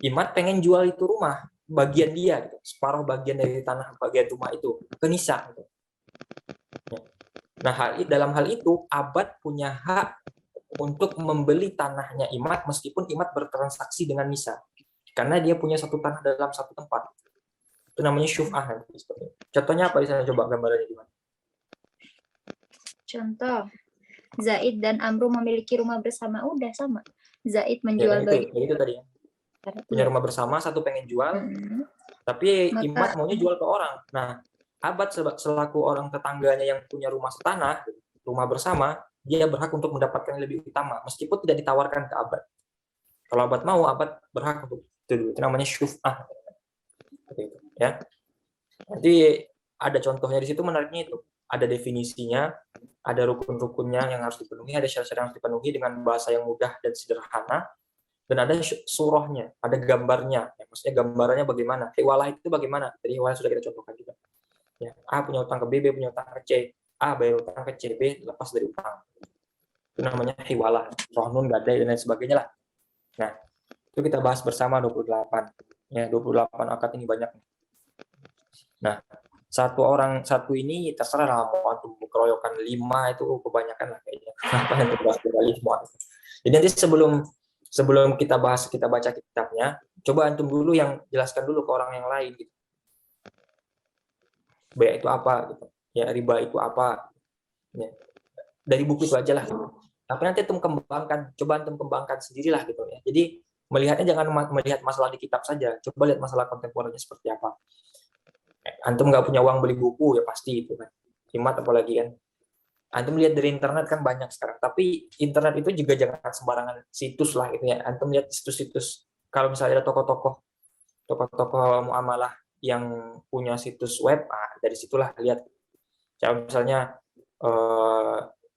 A: Imat pengen jual itu rumah, bagian dia, gitu. Separuh bagian dari tanah bagian rumah itu ke Nisa. Gitu. Ya. Nah, dalam hal itu Abad punya hak untuk membeli tanahnya Imat meskipun Imat bertransaksi dengan Nisa, karena dia punya satu tanah dalam satu tempat. Itu namanya syuf'ah. Contohnya apa di sana, coba gambarannya gimana?
C: Contoh, Zaid dan Amru memiliki rumah bersama. Udah sama. Zaid
A: Ya,
C: menjual
A: itu tadi ya. Punya
C: Iya.
A: rumah bersama, satu pengen jual,
C: Hmm.
A: tapi Imat
C: Maka
A: maunya jual ke orang. Nah, Abad selaku orang tetangganya yang punya rumah setanah, rumah bersama, dia berhak untuk mendapatkan yang lebih utama, meskipun tidak ditawarkan ke Abad. Kalau Abad mau, Abad berhak untuk itu. Itu namanya syuf'ah. Seperti itu, ya. Nanti ada contohnya di situ, menariknya itu. Ada definisinya, ada rukun-rukunnya yang harus dipenuhi, ada syarat-syarat yang harus dipenuhi dengan bahasa yang mudah dan sederhana, dan ada surahnya, ada gambarnya. Ya, maksudnya gambarannya bagaimana, hiwalah itu bagaimana. Jadi hiwalah sudah kita contohkan juga. Ya, A punya utang ke B, B punya utang ke C, A bayar utang ke C, B lepas dari utang. Itu namanya hiwalah, rohnun, gadai, dan lain sebagainya lah. Nah, itu kita bahas bersama 28. Ya, 28 akad ini banyak. Nah, satu ini terserah lah, mau antum keroyokan 5 itu kebanyakan lah kayaknya. Apa yang bahas kembali semua. Jadi nanti sebelum kita baca kitabnya, coba antum dulu yang jelaskan dulu ke orang yang lain gitu. Bea itu apa gitu. Ya, riba itu apa. Ya. Dari buku itu aja lah. Tapi nanti antum kembangkan sendirilah gitu ya. Jadi melihatnya jangan melihat masalah di kitab saja, coba lihat masalah kontemporer seperti apa. Antum nggak punya uang beli buku ya pasti itu kan. Himat apalagi kan. Antum lihat dari internet kan banyak sekarang. Tapi internet itu juga jangan sembarangan situs lah gitu ya. Antum lihat situs-situs. Kalau misalnya ada tokoh-tokoh muamalah yang punya situs web, dari situlah lihat. Misalnya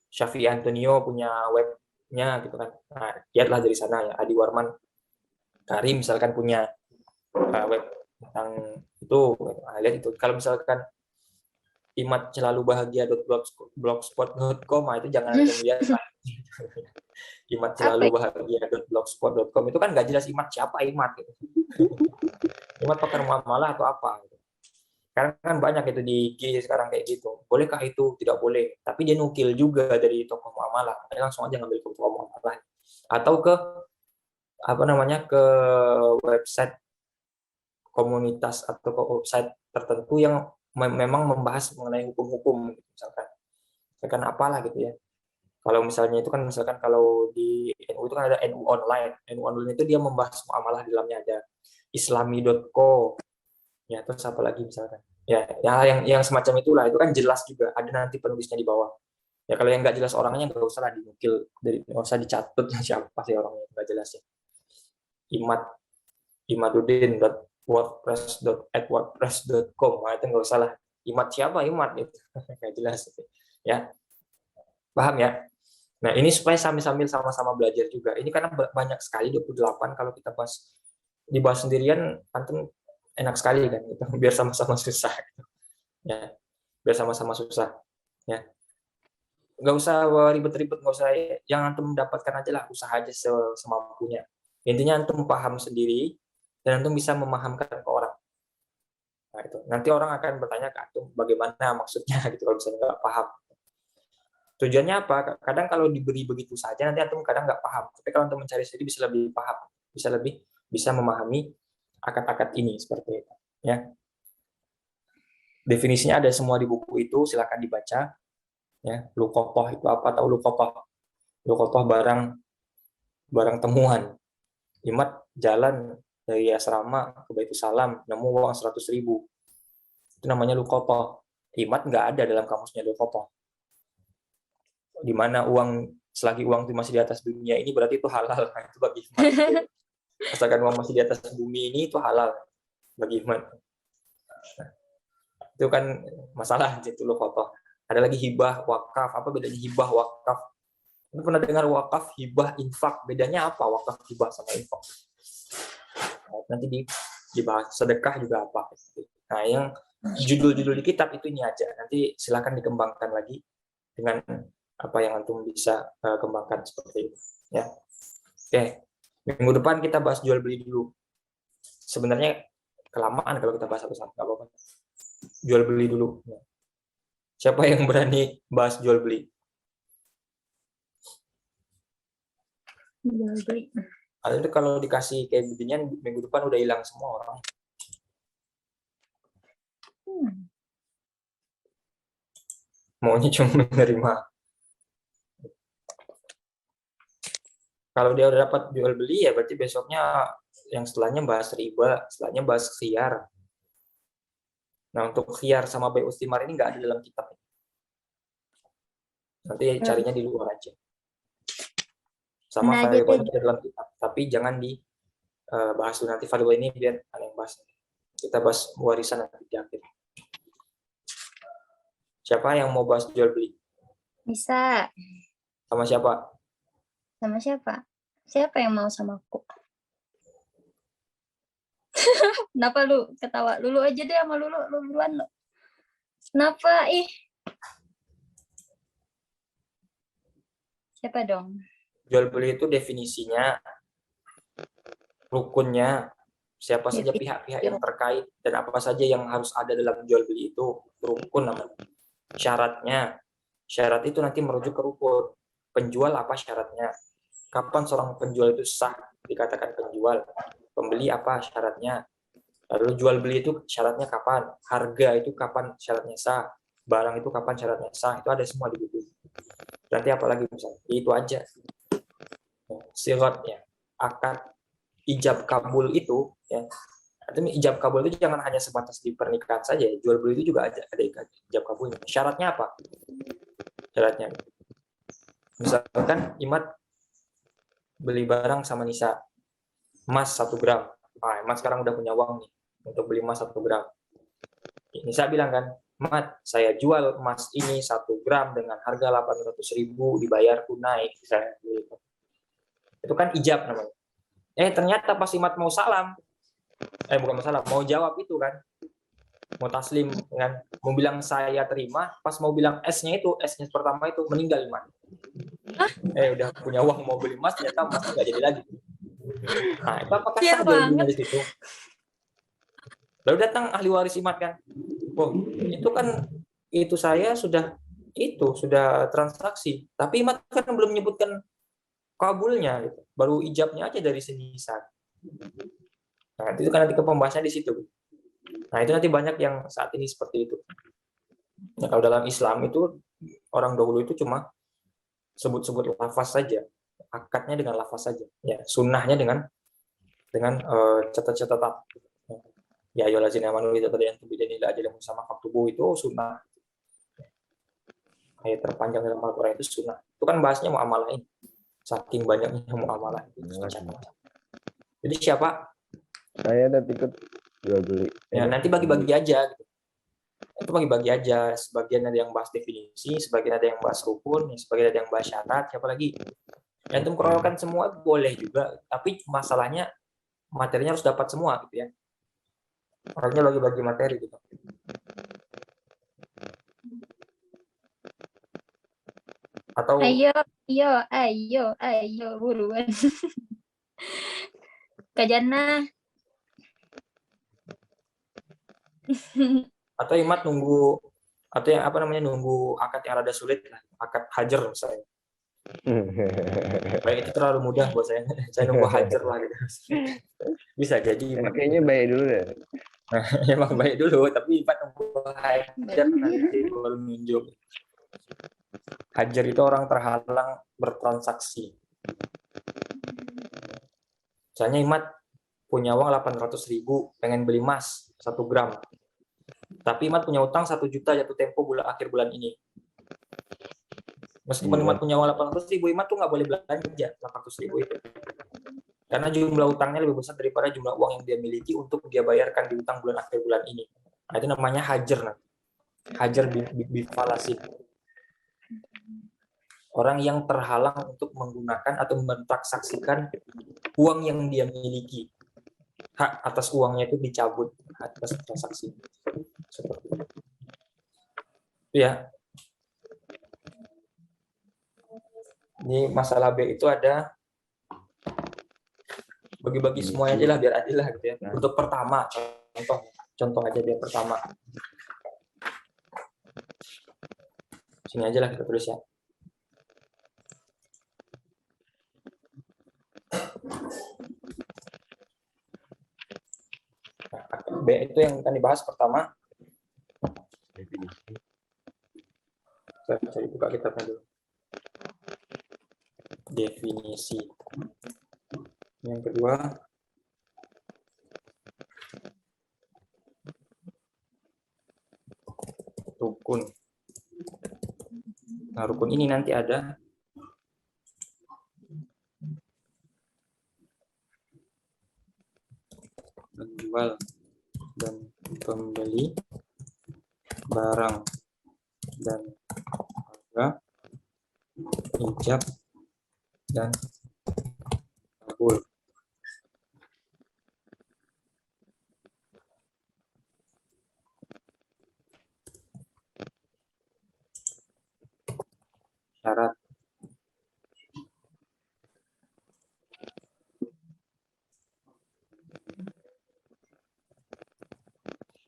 A: Syafi'i Antonio punya webnya gitu kan. Nah, lihatlah dari sana ya. Adi Warman Karim misalkan punya web tentang itu. Nah, lihat itu. Kalau misalkan Imat selalu bahagia.blogspot.com, itu jangan lihat lah. Imat selalu
C: apa?
A: bahagia.blogspot.com itu kan nggak jelas Imat siapa Imat gitu. Imat pakar muamalah atau apa gitu. Karena kan banyak itu di IG sekarang kayak gitu. Bolehkah itu? Tidak boleh. Tapi dia nukil juga dari tokoh muamalah. Langsung aja ngambil ke tokoh muamalah. Atau ke ke website komunitas atau ke website tertentu yang memang membahas mengenai hukum-hukum misalkan apalah gitu ya. Kalau misalnya itu kan kalau di NU itu kan ada NU online. NU online itu dia membahas muamalah, di dalamnya ada islami.co, Ya, terus apa lagi misalkan? Ya yang semacam itulah, itu kan jelas juga, ada nanti penulisnya di bawah. Ya kalau yang nggak jelas orangnya nggak usah lah dinukil, nggak usah dicatat siapa sih orangnya nggak jelas ya. Imad imadudin.wordpress.com, nah, itu nggak usah lah. Imad siapa Imad itu nggak jelas ya, paham ya. Nah ini supaya sambil sama-sama belajar juga. Ini karena banyak sekali 28, kalau kita dibahas sendirian antum enak sekali kan gitu. Biar sama-sama susah gitu. Ya, biar sama-sama susah ya. Nggak usah ribet-ribet, nggak usah, yang antum mendapatkan aja lah, usaha aja semampunya. Intinya antum paham sendiri dan antum bisa memahamkan ke orang. Nah, itu nanti orang akan bertanya ke antum bagaimana maksudnya gitu kalau misalnya nggak paham. Tujuannya apa? Kadang kalau diberi begitu saja nanti antum kadang nggak paham. Tapi kalau antum mencari sendiri bisa lebih paham, bisa memahami akad-akad ini seperti itu. Ya, definisinya ada semua di buku itu, silakan dibaca. Ya, luqathah itu apa? Tahu luqathah? Luqathah barang temuan. Imad jalan dari asrama ke Baitul Salam, nemu uang 100.000. Itu namanya luqathah. Imad nggak ada dalam kamusnya luqathah. Di mana selagi uang itu masih di atas dunia ini berarti itu halal. Itu bagi Imad. Asalkan uang masih di atas bumi ini itu halal bagi Imad. Nah, itu kan masalah itu luqathah. Ada lagi hibah, wakaf. Apa bedanya hibah, wakaf? Anda pernah dengar wakaf, hibah, infak? Bedanya apa wakaf, hibah, sama infak? Nanti dibahas. Sedekah juga apa? Nah, yang judul-judul di kitab itu ini aja. Nanti silakan dikembangkan lagi dengan apa yang antum bisa kembangkan seperti itu. Ya, oke. Minggu depan kita bahas jual beli dulu. Sebenarnya kelamaan kalau kita bahas satu-satu, nggak apa-apa. Jual beli dulu. Siapa yang berani bahas jual beli?
C: Jual beli.
A: Itu kalau dikasih kayak beginian minggu depan udah hilang semua orang. Maunya cuma menerima. Kalau dia udah dapat jual beli ya berarti besoknya yang setelahnya bahas riba, setelahnya bahas khiyar. Nah untuk khiyar sama bai ustimar ini nggak ada dalam kitab. Nanti carinya di luar aja. Sama variabel ini ada dalam kitab, tapi jangan dibahas dulu, nanti variabel ini biar ada yang bahas. Kita bahas warisan nanti di akhir. Siapa yang mau bahas jual beli?
C: Bisa.
A: Sama siapa?
C: Sama siapa? Siapa yang mau sama aku? Kenapa lu ketawa? Lulu aja deh sama Lulu duluan lo. Kenapa ih? Siapa dong?
A: Jual beli itu definisinya, rukunnya, siapa saja pihak-pihak yang terkait dan apa saja yang harus ada dalam jual beli itu rukun namanya. Syarat itu nanti merujuk ke rukun. Penjual apa syaratnya? Kapan seorang penjual itu sah dikatakan penjual? Pembeli apa syaratnya? Lalu jual beli itu syaratnya kapan? Harga itu kapan syaratnya sah? Barang itu kapan syaratnya sah? Itu ada semua di buku. Nanti apalagi misalnya? Itu aja. Siratnya, akad ijab kabul itu, ya. Artinya ijab kabul itu jangan hanya sebatas di pernikahan saja. Jual beli itu juga ada ijab kabulnya. Syaratnya apa? Syaratnya, misalkan Imad beli barang sama Nisa, emas 1 gram. Nah, Imad sekarang udah punya uang nih untuk beli emas 1 gram. Nisa bilang kan, Mat, saya jual emas ini 1 gram dengan harga 800.000, dibayar tunai. Itu kan ijab namanya. Ternyata pas Imad mau salam, bukan masalah, mau jawab itu kan, mau taslim kan, mau bilang saya terima, pas mau bilang S-nya pertama itu meninggal Imad. Udah punya uang mau beli emas, ternyata emasnya nggak jadi lagi. Nah, itu apakah sah jual belinya di situ? Lalu datang ahli waris Imad kan, itu kan saya sudah transaksi, tapi Imad kan belum menyebutkan kabulnya, gitu. Baru ijabnya aja dari senisan. Nah, itu kan nanti ke pembahasannya di situ. Nah, itu nanti banyak yang saat ini seperti itu. Nah, kalau dalam Islam itu orang dahulu itu cuma sebut-sebut lafaz saja, akadnya dengan lafaz saja, ya sunnahnya dengan catatan. Ya ayyuhallazina amanu idza tadayantum bidaynin ila ajalin musamma faktubuhu itu sunnah. Ayat terpanjang dalam Al-Qur'an itu sunnah. Itu kan bahasnya muamalah ini. Saking banyaknya muamalah itu. Jadi siapa?
B: Saya nanti ikut jual beli.
A: Ya nanti bagi-bagi aja gitu. Itu bagi-bagi aja, sebagian ada yang bahas definisi, sebagian ada yang bahas rukun, sebagian ada yang bahas syarat, siapa lagi? Antum keroyokan semua boleh juga, tapi masalahnya materinya harus dapat semua gitu ya. Orangnya bagi-bagi materi gitu. Atau
C: Ayo buruan. Kak Jana.
A: atau Imat nunggu atau yang apa namanya nunggu akad yang rada sulit lah, akad hajar misalnya. Baik itu terlalu mudah buat saya. Saya nunggu hajar lah gitu. Bisa jadi Imat.
B: Kayaknya baik dulu deh.
A: Emang baik dulu, tapi Imat nunggu hajar nanti baru nunjuk. Hajar itu orang terhalang bertransaksi. Misalnya Imat punya uang 800.000, pengen beli emas 1 gram. Tapi Imat punya utang 1 juta jatuh tempo akhir bulan ini. Meskipun Imat punya uang 800.000, Imat tuh nggak boleh belanja 800.000 itu. Karena jumlah utangnya lebih besar daripada jumlah uang yang dia miliki untuk dia bayarkan di utang akhir bulan ini. Nah, itu namanya hajar. Hajar bifalasi. Orang yang terhalang untuk menggunakan atau mentransaksikan uang yang dia miliki. Hak atas uangnya itu dicabut atas transaksi. Seperti itu. Ya. Ini masalah B itu ada bagi-bagi semuanya aja lah biar adil lah gitu ya. Untuk pertama, contoh aja biar pertama. Sini aja lah kita tulis ya. Nah, B itu yang akan dibahas pertama.
B: Definisi.
A: Saya cari buka kitabnya dulu. Definisi. Yang kedua, rukun. Nah, rukun ini nanti ada penjual dan pembeli, barang dan harga, ijab dan kabul. Syarat.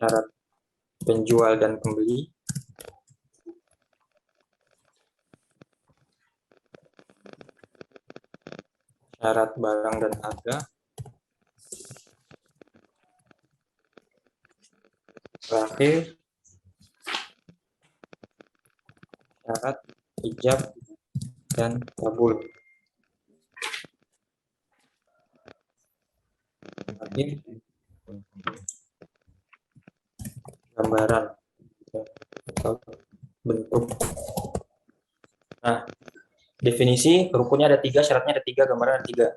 A: Syarat penjual dan pembeli. Syarat barang dan harga. Terakhir, syarat ijab dan kabul. Terakhir, gambaran atau bentuk. Nah, definisi rukunnya ada 3, syaratnya ada 3, gambaran ada 3.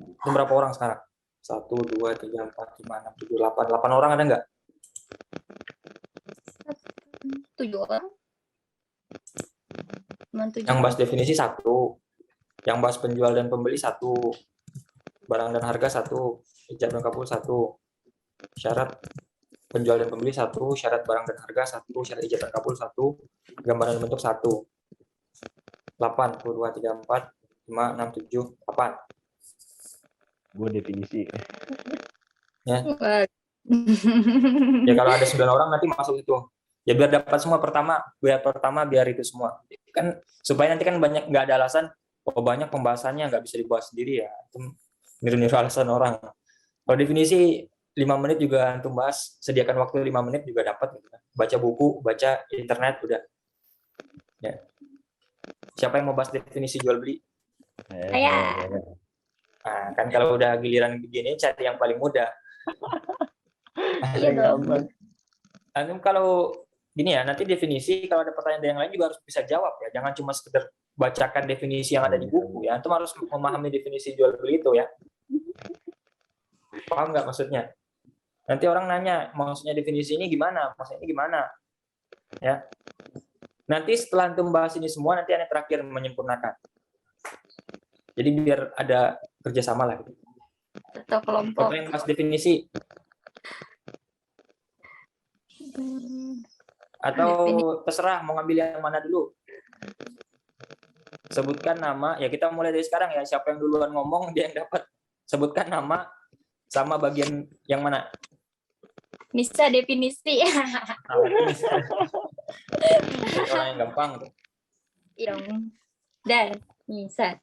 A: Itu berapa orang sekarang? 1, 2, 3, 4, 5, 6, 7, 8. 8 orang ada nggak?
C: 7 orang.
A: Yang bahas definisi 1. Yang bahas penjual dan pembeli 1. Barang dan harga 1. Ijab dan kabul 1. Syarat penjual dan pembeli 1. Syarat barang dan harga 1. Syarat ijab dan kabul 1. Gambaran dan bentuk 1. 8, 1, 2, 3, 4, 5, 6, 7, 8.
B: Gue definisi.
A: Ya. Ya kalau ada 9 orang nanti masuk itu. Ya biar dapat semua biar itu semua. Kan supaya nanti kan banyak nggak ada alasan banyak pembahasannya nggak bisa dibahas sendiri ya. Niru-niru alasan orang. Kalau definisi 5 menit juga antum bahas, sediakan waktu 5 menit juga dapat gitu. Baca buku, baca internet udah. Ya. Siapa yang mau bahas definisi jual beli?
C: Saya.
A: Nah, kan kalau udah giliran begini cari yang paling mudah.
C: Iya dong.
B: Gampang.
A: Antum kalau gini ya, nanti definisi kalau ada pertanyaan dari yang lain juga harus bisa jawab ya. Jangan cuma sekedar bacakan definisi yang ada di buku ya. Antum harus memahami definisi jual beli itu ya. Paham nggak maksudnya? Nanti orang nanya, maksudnya definisi ini gimana? Maksudnya ini gimana? Ya. Nanti setelah antum bahas ini semua, nanti ada terakhir menyempurnakan. Jadi biar ada kerjasama lah. Gitu.
C: Atau kelompok.
A: Siapa yang bahas definisi? Atau terserah mau ngambil yang mana dulu? Sebutkan nama, ya kita mulai dari sekarang ya. Siapa yang duluan ngomong, dia yang dapat. Sebutkan nama sama bagian yang mana?
C: Bisa definisi.
A: Orang yang gampang.
C: Yang dan bisa.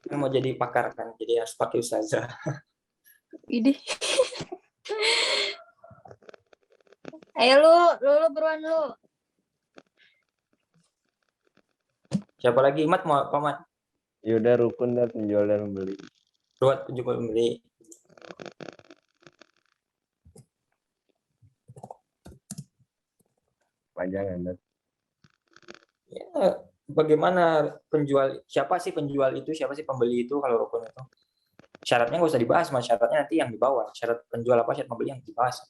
A: Kan mau jadi pakar kan, jadi harus pakai ustazah.
C: Ini. Ayo lu beruan lu.
A: Siapa lagi? Mat mau apa Mat?
B: Yaudah rukun dan penjual dan membeli.
A: Buat penjual pembeli.
B: Panjang Anda.
A: Ya, bagaimana penjual? Siapa sih penjual itu? Siapa sih pembeli itu kalau rukun itu? Syaratnya nggak usah dibahas, mas. Syaratnya nanti yang di bawah. Syarat penjual apa? Syarat pembeli yang dibahas.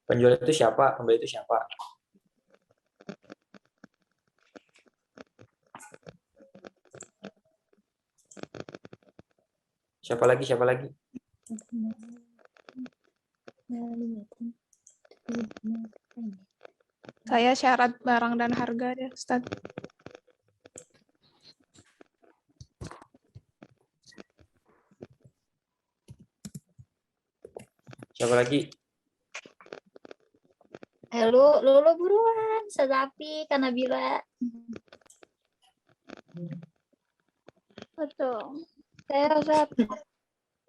A: Penjual itu siapa? Pembeli itu siapa? Siapa lagi? Siapa lagi?
D: Saya syarat barang dan harga deh, Ustaz.
A: Siapa lagi?
C: Ayo lu buruan. Sazapi karena bila. Betul. Saya Ustaz.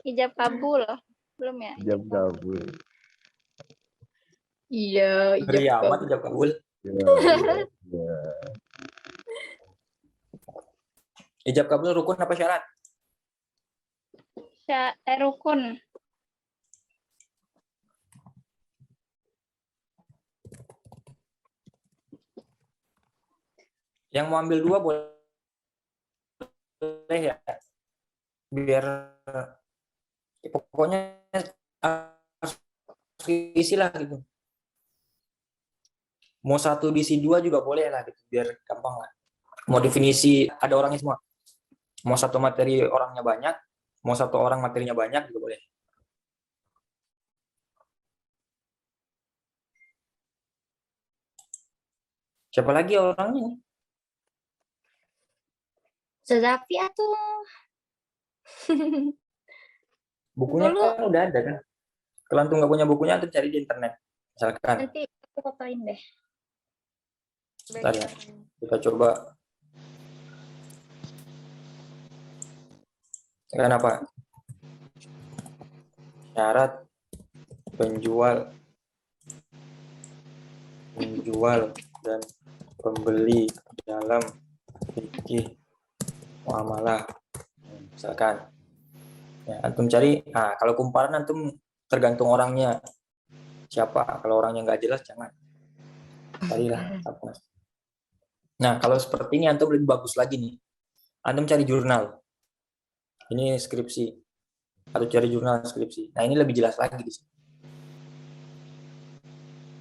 C: Ijab kabul. Belum ya?
B: Jam kabul.
C: Iya,
A: Beri amat ijab kabul.
B: Ya.
A: Ijab kabul rukun apa syarat?
C: Rukun.
A: Yang mau ambil dua boleh ya. Biar pokoknya harus isi lah gitu. Mau satu diisi dua juga boleh lah gitu. Biar gampang lah. Mau definisi ada orangnya semua. Mau satu materi orangnya banyak, mau satu orang materinya banyak juga boleh. Siapa lagi orangnya?
C: Sazapi atuh.
A: Bukunya
C: Dulu.
A: kan udah ada kan. Kalau antum nggak punya bukunya, antum cari di internet. Misalkan.
C: Nanti aku fotoin deh.
A: Bentar ya. Kita coba. Kan apa? Syarat penjual dan pembeli dalam fikih muamalah. Misalkan. Ya, antum cari. Nah, kalau kumparan antum tergantung orangnya. Siapa? Kalau orangnya nggak jelas, jangan. Carilah. Nah, kalau seperti ini antum lebih bagus lagi nih. Antum cari jurnal. Ini skripsi. Atau cari jurnal skripsi. Nah, ini lebih jelas lagi di sini.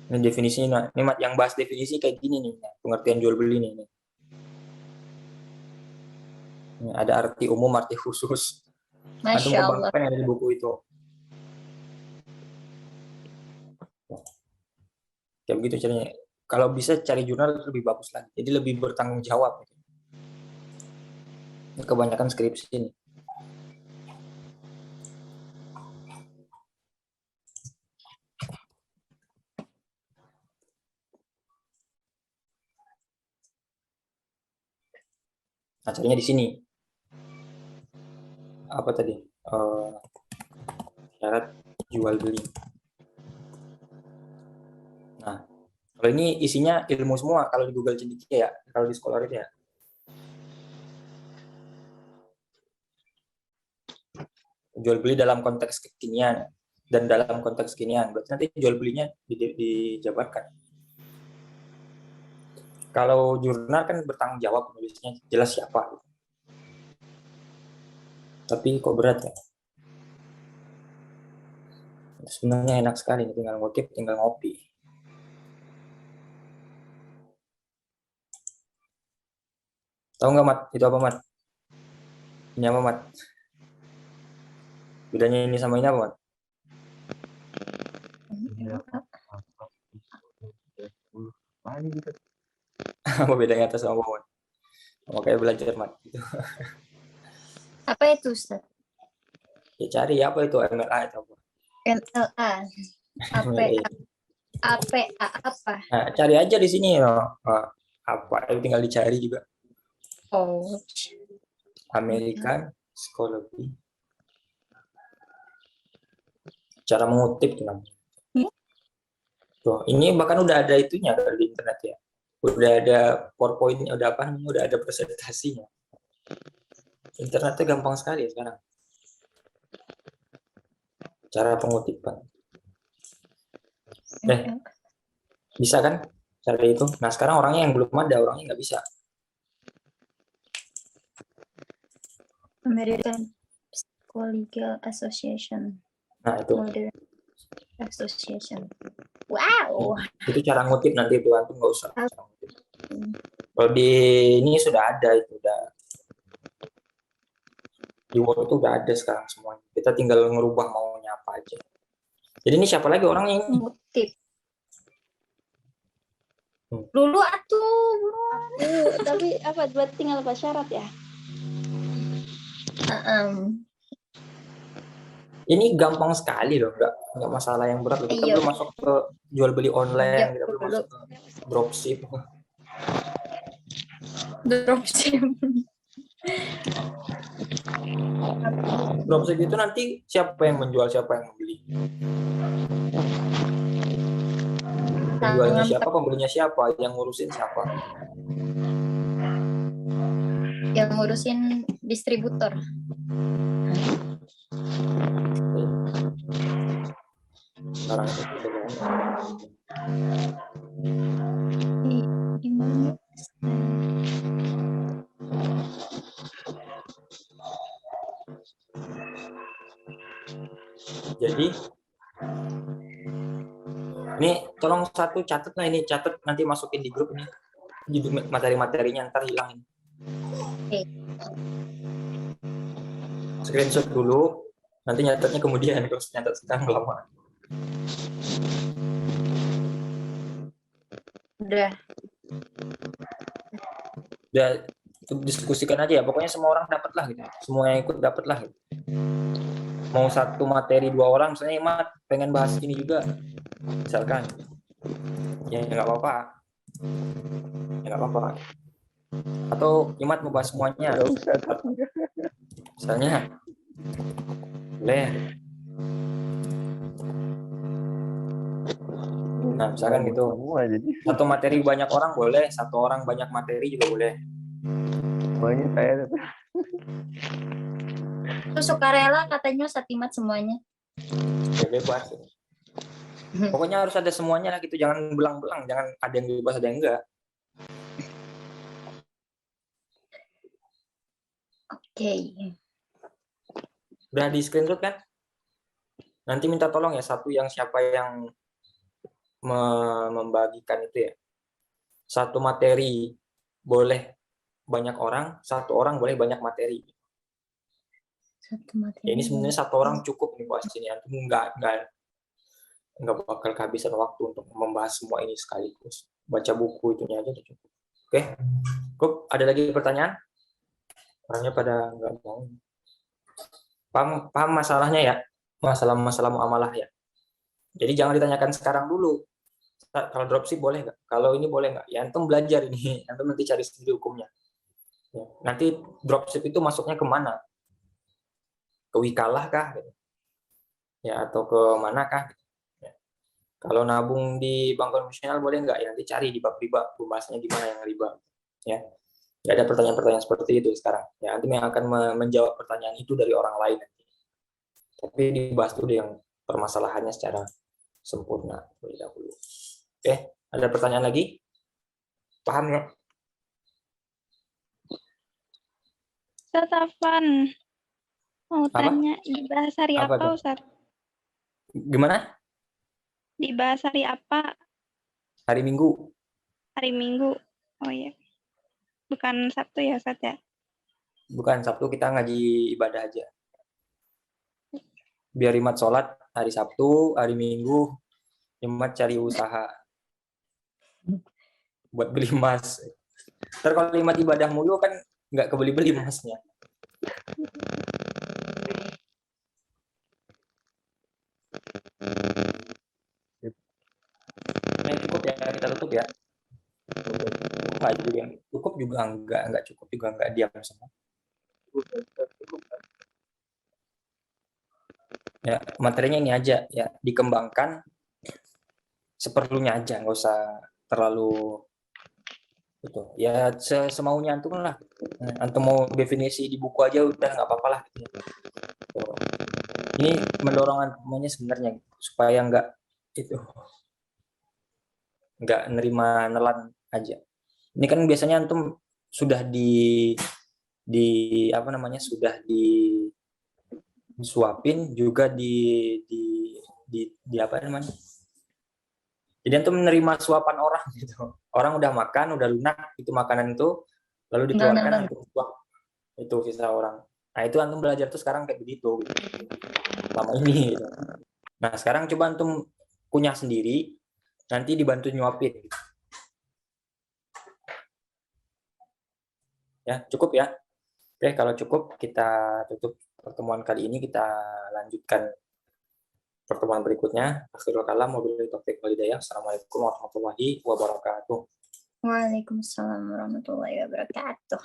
A: Ini definisinya. Ini yang bahas definisi kayak gini nih. Pengertian jual beli nih. Ini ada arti umum, arti khusus. Antum
C: Masya Allah.
A: apa yang ada di buku itu. Kayak begitu caranya. Kalau bisa cari jurnal lebih bagus lagi. Jadi lebih bertanggung jawab. Ini kebanyakan skripsi ini. Nah, caranya di sini. Apa tadi? Syarat jual beli. Nah, kalau ini isinya ilmu semua. Kalau di Google Cendekia ya, kalau di sekolah itu ya. Jual beli dalam konteks kekinian. dan dalam konteks kinian, berarti nanti jual belinya dijabarkan. Kalau jurnal kan bertanggung jawab penulisnya, jelas siapa. Tapi kok berat ya? Sebenarnya enak sekali, tinggal ngutip, tinggal ngopi. Tahu nggak, Mat? Itu apa, Mat? Ini apa, Mat? Bedanya ini sama ini apa, Mat? Apa bedanya atas sama bawah? Makanya belajar, Mat.
C: Apa itu, Ustaz?
A: Ya cari apa itu MLA atau apa?
C: MLA. APA. APA apa?
A: Nah, cari aja di sini ya. Apa? Tinggal dicari juga.
C: Oh.
A: American Scholarly. Cara mengutip tuh namanya. Tuh, ini bahkan udah ada itunya di internet ya. Udah ada PowerPoint-nya, udah apa namanya? Udah ada presentasinya. Internetnya gampang sekali ya sekarang. Cara pengutipan. Bisa kan cara itu? Nah sekarang orangnya yang belum ada, orangnya nggak bisa.
C: American Psychological Association.
A: Nah itu.
C: Modern Association. Wow.
A: Itu cara ngutip nanti itu antum nggak usah. Kalau di ini sudah ada itu udah. Di Word itu udah ada sekarang semuanya. Kita tinggal ngerubah maunya apa aja. Jadi ini siapa lagi orangnya ini?
C: Ngutip. Dulu
E: Tapi apa buat tinggal apa syarat ya?
A: Ini gampang sekali loh, nggak masalah yang berat. Kita belum masuk ke jual beli online, kita belum masuk ke dropship. Dropship itu nanti siapa yang menjual, siapa yang membeli. Penjualnya siapa, pembelinya siapa, yang ngurusin siapa.
C: Yang ngurusin distributor.
A: Sekarang itu jadi ini tolong satu catat nanti masukin di grup ini materi-materinya, ntar hilangin. Screenshot dulu, nanti nyatetnya kemudian, kalau nyatet sekarang lama.
C: Udah
A: diskusikan aja ya, pokoknya semua orang dapat lah gitu, semua yang ikut dapat lah gitu. Mau satu materi 2 orang, misalnya Imat pengen bahas ini juga, misalkan, ya nggak apa-apa, atau Imat mau bahas semuanya, misalnya, boleh. Nah, misalkan gitu. Satu materi banyak orang boleh, satu orang banyak materi juga boleh.
B: Semuanya saya.
C: Itu sukarela katanya Satimat semuanya.
A: Ya bebas. Pokoknya harus ada semuanya lah gitu, jangan belang-belang, jangan ada yang bebas ada yang enggak.
C: Oke.
A: Udah di screenshot kan? Nanti minta tolong ya siapa yang membagikan itu ya. Satu materi boleh banyak orang, satu orang boleh banyak materi. Ya, ini sebenarnya satu orang cukup nih bahas ini. Antum nggak bakal kehabisan waktu untuk membahas semua ini sekaligus. Baca buku itunya aja udah cukup. Oke, Kup, ada lagi pertanyaan? Orangnya pada nggak mau. Paham masalahnya ya? Masalah muamalah ya. Jadi jangan ditanyakan sekarang dulu. Kalau dropship boleh nggak? Kalau ini boleh nggak? Ya antum belajar ini. Antum nanti cari sendiri hukumnya. Ya, nanti dropship itu masuknya kemana? Ke Wikalah kah? Ya, atau ke mana kah? Ya. Kalau nabung di bank konvensional boleh nggak? Ya nanti cari di bab riba, pembahasannya gimana yang riba. Ya, nggak ada pertanyaan-pertanyaan seperti itu sekarang. Ya, antum yang akan menjawab pertanyaan itu dari orang lain. Tapi dibahas dulu yang permasalahannya secara sempurna terlebih dahulu. Oke, ada pertanyaan lagi? Paham ya?
E: Ustaz Afan, mau
A: Apa?
E: tanya dibahas hari
A: Apa
E: apa,
A: tuh?
E: Ustaz?
A: Gimana?
E: Dibahas hari apa?
A: Hari Minggu.
E: Hari Minggu. Oh iya. Bukan Sabtu ya, Ustaz ya?
A: Bukan, Sabtu kita ngaji ibadah aja. Biar Imat sholat hari Sabtu, hari Minggu Imat cari usaha buat beli emas. Ntar kalau Imat ibadah mulu kan nggak kebeli-beli emasnya. Nah, cukup ya, kita tutup ya. Cukup juga enggak cukup juga enggak diam semua. Ya, materinya ini aja ya, dikembangkan seperlunya aja, nggak usah terlalu itu. Ya semaunya antum lah. Antum mau definisi di buku aja udah nggak apa-apa lah. Tuh. Ini mendorong antumnya sebenarnya supaya nggak nerima nelan aja. Ini kan biasanya antum sudah sudah disuapin juga di apa namanya? Jadi antum menerima suapan orang gitu. Orang udah makan, udah lunak itu makanan itu, lalu dikeluarkan untuk suap itu sisa orang. Nah itu antum belajar tuh sekarang kayak begitu gitu. Lama ini. Gitu. Nah sekarang coba antum kunyah sendiri, nanti dibantu nyuapin. Ya cukup ya. Oke kalau cukup kita tutup pertemuan kali ini, kita lanjutkan pertemuan berikutnya. Akhirul kalam, wabillahi taufiq wal hidayah. Assalamualaikum warahmatullahi wabarakatuh.
C: Waalaikumsalam warahmatullahi wabarakatuh.